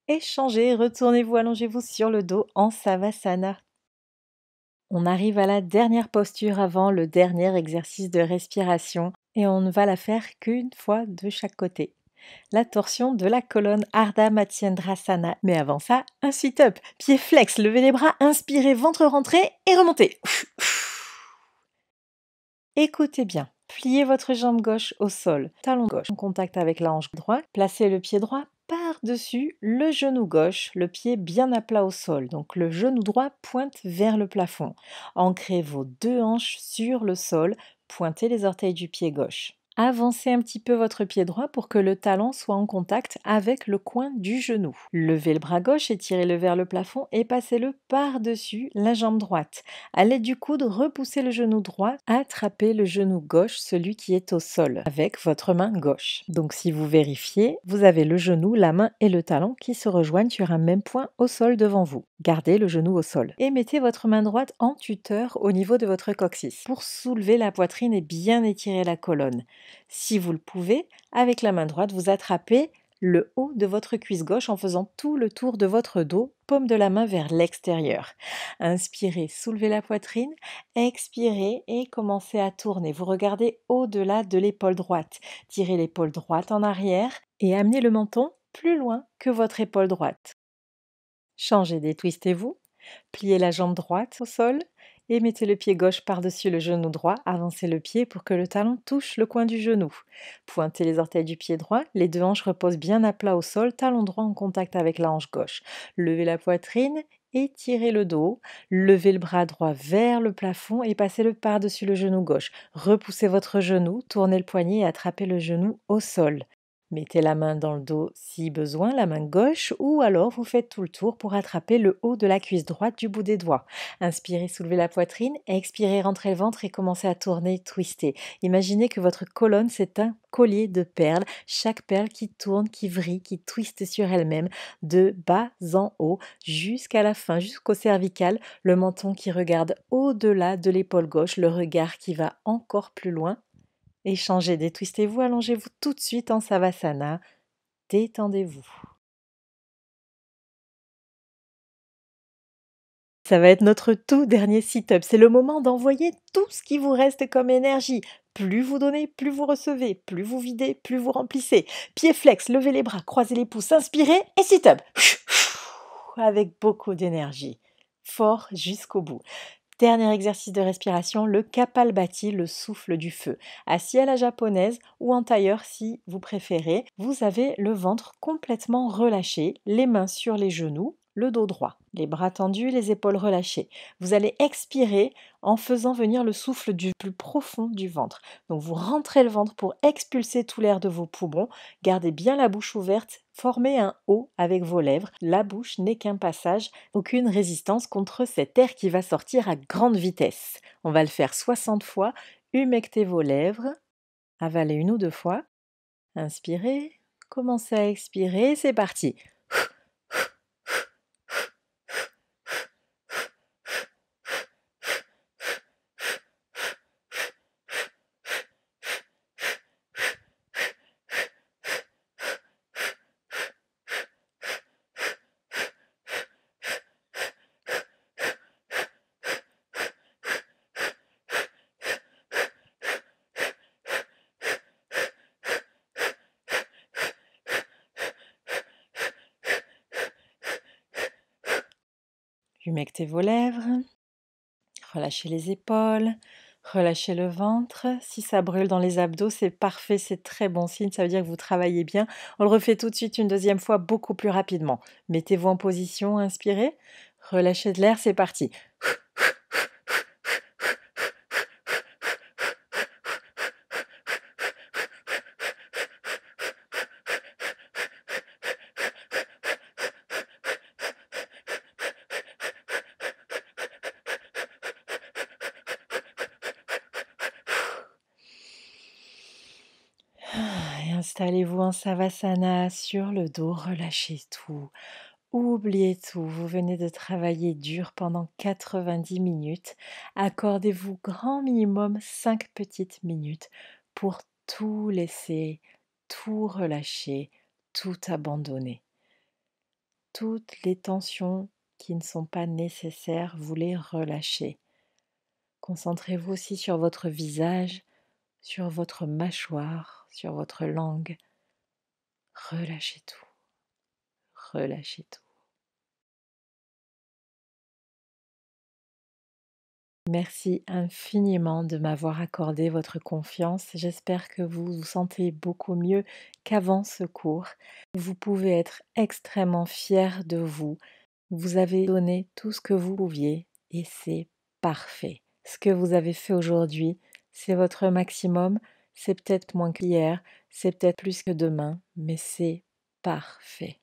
Échangez, retournez-vous, allongez-vous sur le dos en Savasana. On arrive à la dernière posture avant le dernier exercice de respiration et on ne va la faire qu'une fois de chaque côté. La torsion de la colonne Ardha Matsyendrasana. Mais avant ça, un sit-up, pied flex, levez les bras, inspirez, ventre rentré et remontez. Écoutez bien. Pliez votre jambe gauche au sol, talon gauche en contact avec la hanche droite. Placez le pied droit par-dessus le genou gauche, le pied bien à plat au sol. Donc le genou droit pointe vers le plafond. Ancrez vos deux hanches sur le sol, pointez les orteils du pied gauche. Avancez un petit peu votre pied droit pour que le talon soit en contact avec le coin du genou. Levez le bras gauche, étirez-le vers le plafond et passez-le par-dessus la jambe droite. À l'aide du coude, repoussez le genou droit, attrapez le genou gauche, celui qui est au sol, avec votre main gauche. Donc si vous vérifiez, vous avez le genou, la main et le talon qui se rejoignent sur un même point au sol devant vous. Gardez le genou au sol. Et mettez votre main droite en tuteur au niveau de votre coccyx pour soulever la poitrine et bien étirer la colonne. Si vous le pouvez, avec la main droite, vous attrapez le haut de votre cuisse gauche en faisant tout le tour de votre dos, paume de la main vers l'extérieur. Inspirez, soulevez la poitrine, expirez et commencez à tourner. Vous regardez au-delà de l'épaule droite. Tirez l'épaule droite en arrière et amenez le menton plus loin que votre épaule droite. Changez, détwistez-vous, pliez la jambe droite au sol et mettez le pied gauche par-dessus le genou droit. Avancez le pied pour que le talon touche le coin du genou. Pointez les orteils du pied droit, les deux hanches reposent bien à plat au sol, talon droit en contact avec la hanche gauche. Levez la poitrine, étirez le dos, levez le bras droit vers le plafond et passez-le par-dessus le genou gauche. Repoussez votre genou, tournez le poignet et attrapez le genou au sol. Mettez la main dans le dos si besoin, la main gauche, ou alors vous faites tout le tour pour attraper le haut de la cuisse droite du bout des doigts. Inspirez, soulevez la poitrine, expirez, rentrez le ventre et commencez à tourner, twister. Imaginez que votre colonne, c'est un collier de perles, chaque perle qui tourne, qui vrille, qui twiste sur elle-même, de bas en haut, jusqu'à la fin, jusqu'au cervical, le menton qui regarde au-delà de l'épaule gauche, le regard qui va encore plus loin. Échangez, détwistez-vous, allongez-vous tout de suite en Savasana, détendez-vous. Ça va être notre tout dernier sit-up. C'est le moment d'envoyer tout ce qui vous reste comme énergie. Plus vous donnez, plus vous recevez. Plus vous videz, plus vous remplissez. Pieds flex, levez les bras, croisez les pouces, inspirez et sit-up. Avec beaucoup d'énergie. Fort jusqu'au bout. Dernier exercice de respiration, le Kapalbhati, le souffle du feu. Assis à la japonaise ou en tailleur si vous préférez, vous avez le ventre complètement relâché, les mains sur les genoux, le dos droit, les bras tendus, les épaules relâchées. Vous allez expirer en faisant venir le souffle du plus profond du ventre. Donc vous rentrez le ventre pour expulser tout l'air de vos poumons. Gardez bien la bouche ouverte, formez un O avec vos lèvres. La bouche n'est qu'un passage, aucune résistance contre cet air qui va sortir à grande vitesse. On va le faire 60 fois. Humectez vos lèvres, avalez une ou deux fois. Inspirez, commencez à expirer, c'est parti. Humectez vos lèvres, relâchez les épaules, relâchez le ventre. Si ça brûle dans les abdos, c'est parfait, c'est très bon signe, ça veut dire que vous travaillez bien. On le refait tout de suite une deuxième fois, beaucoup plus rapidement. Mettez-vous en position, inspirez, relâchez de l'air, c'est parti. Et installez-vous en Savasana sur le dos, relâchez tout. Oubliez tout, vous venez de travailler dur pendant 90 minutes. Accordez-vous grand minimum 5 petites minutes pour tout laisser, tout relâcher, tout abandonner. Toutes les tensions qui ne sont pas nécessaires, vous les relâchez. Concentrez-vous aussi sur votre visage, sur votre mâchoire, sur votre langue. Relâchez tout, relâchez tout. Merci infiniment de m'avoir accordé votre confiance. J'espère que vous vous sentez beaucoup mieux qu'avant ce cours. Vous pouvez être extrêmement fier de vous. Vous avez donné tout ce que vous pouviez et c'est parfait. Ce que vous avez fait aujourd'hui, c'est votre maximum, C'est peut-être moins qu'hier, c'est peut-être plus que demain, mais c'est parfait.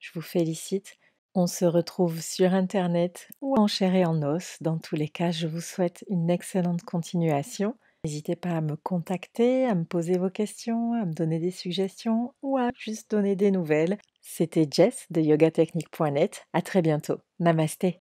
Je vous félicite. On se retrouve sur internet ou en chair et en os. Dans tous les cas, je vous souhaite une excellente continuation. N'hésitez pas à me contacter, à me poser vos questions, à me donner des suggestions ou à juste donner des nouvelles. C'était Jess de yogatechnique.net. À très bientôt. Namasté.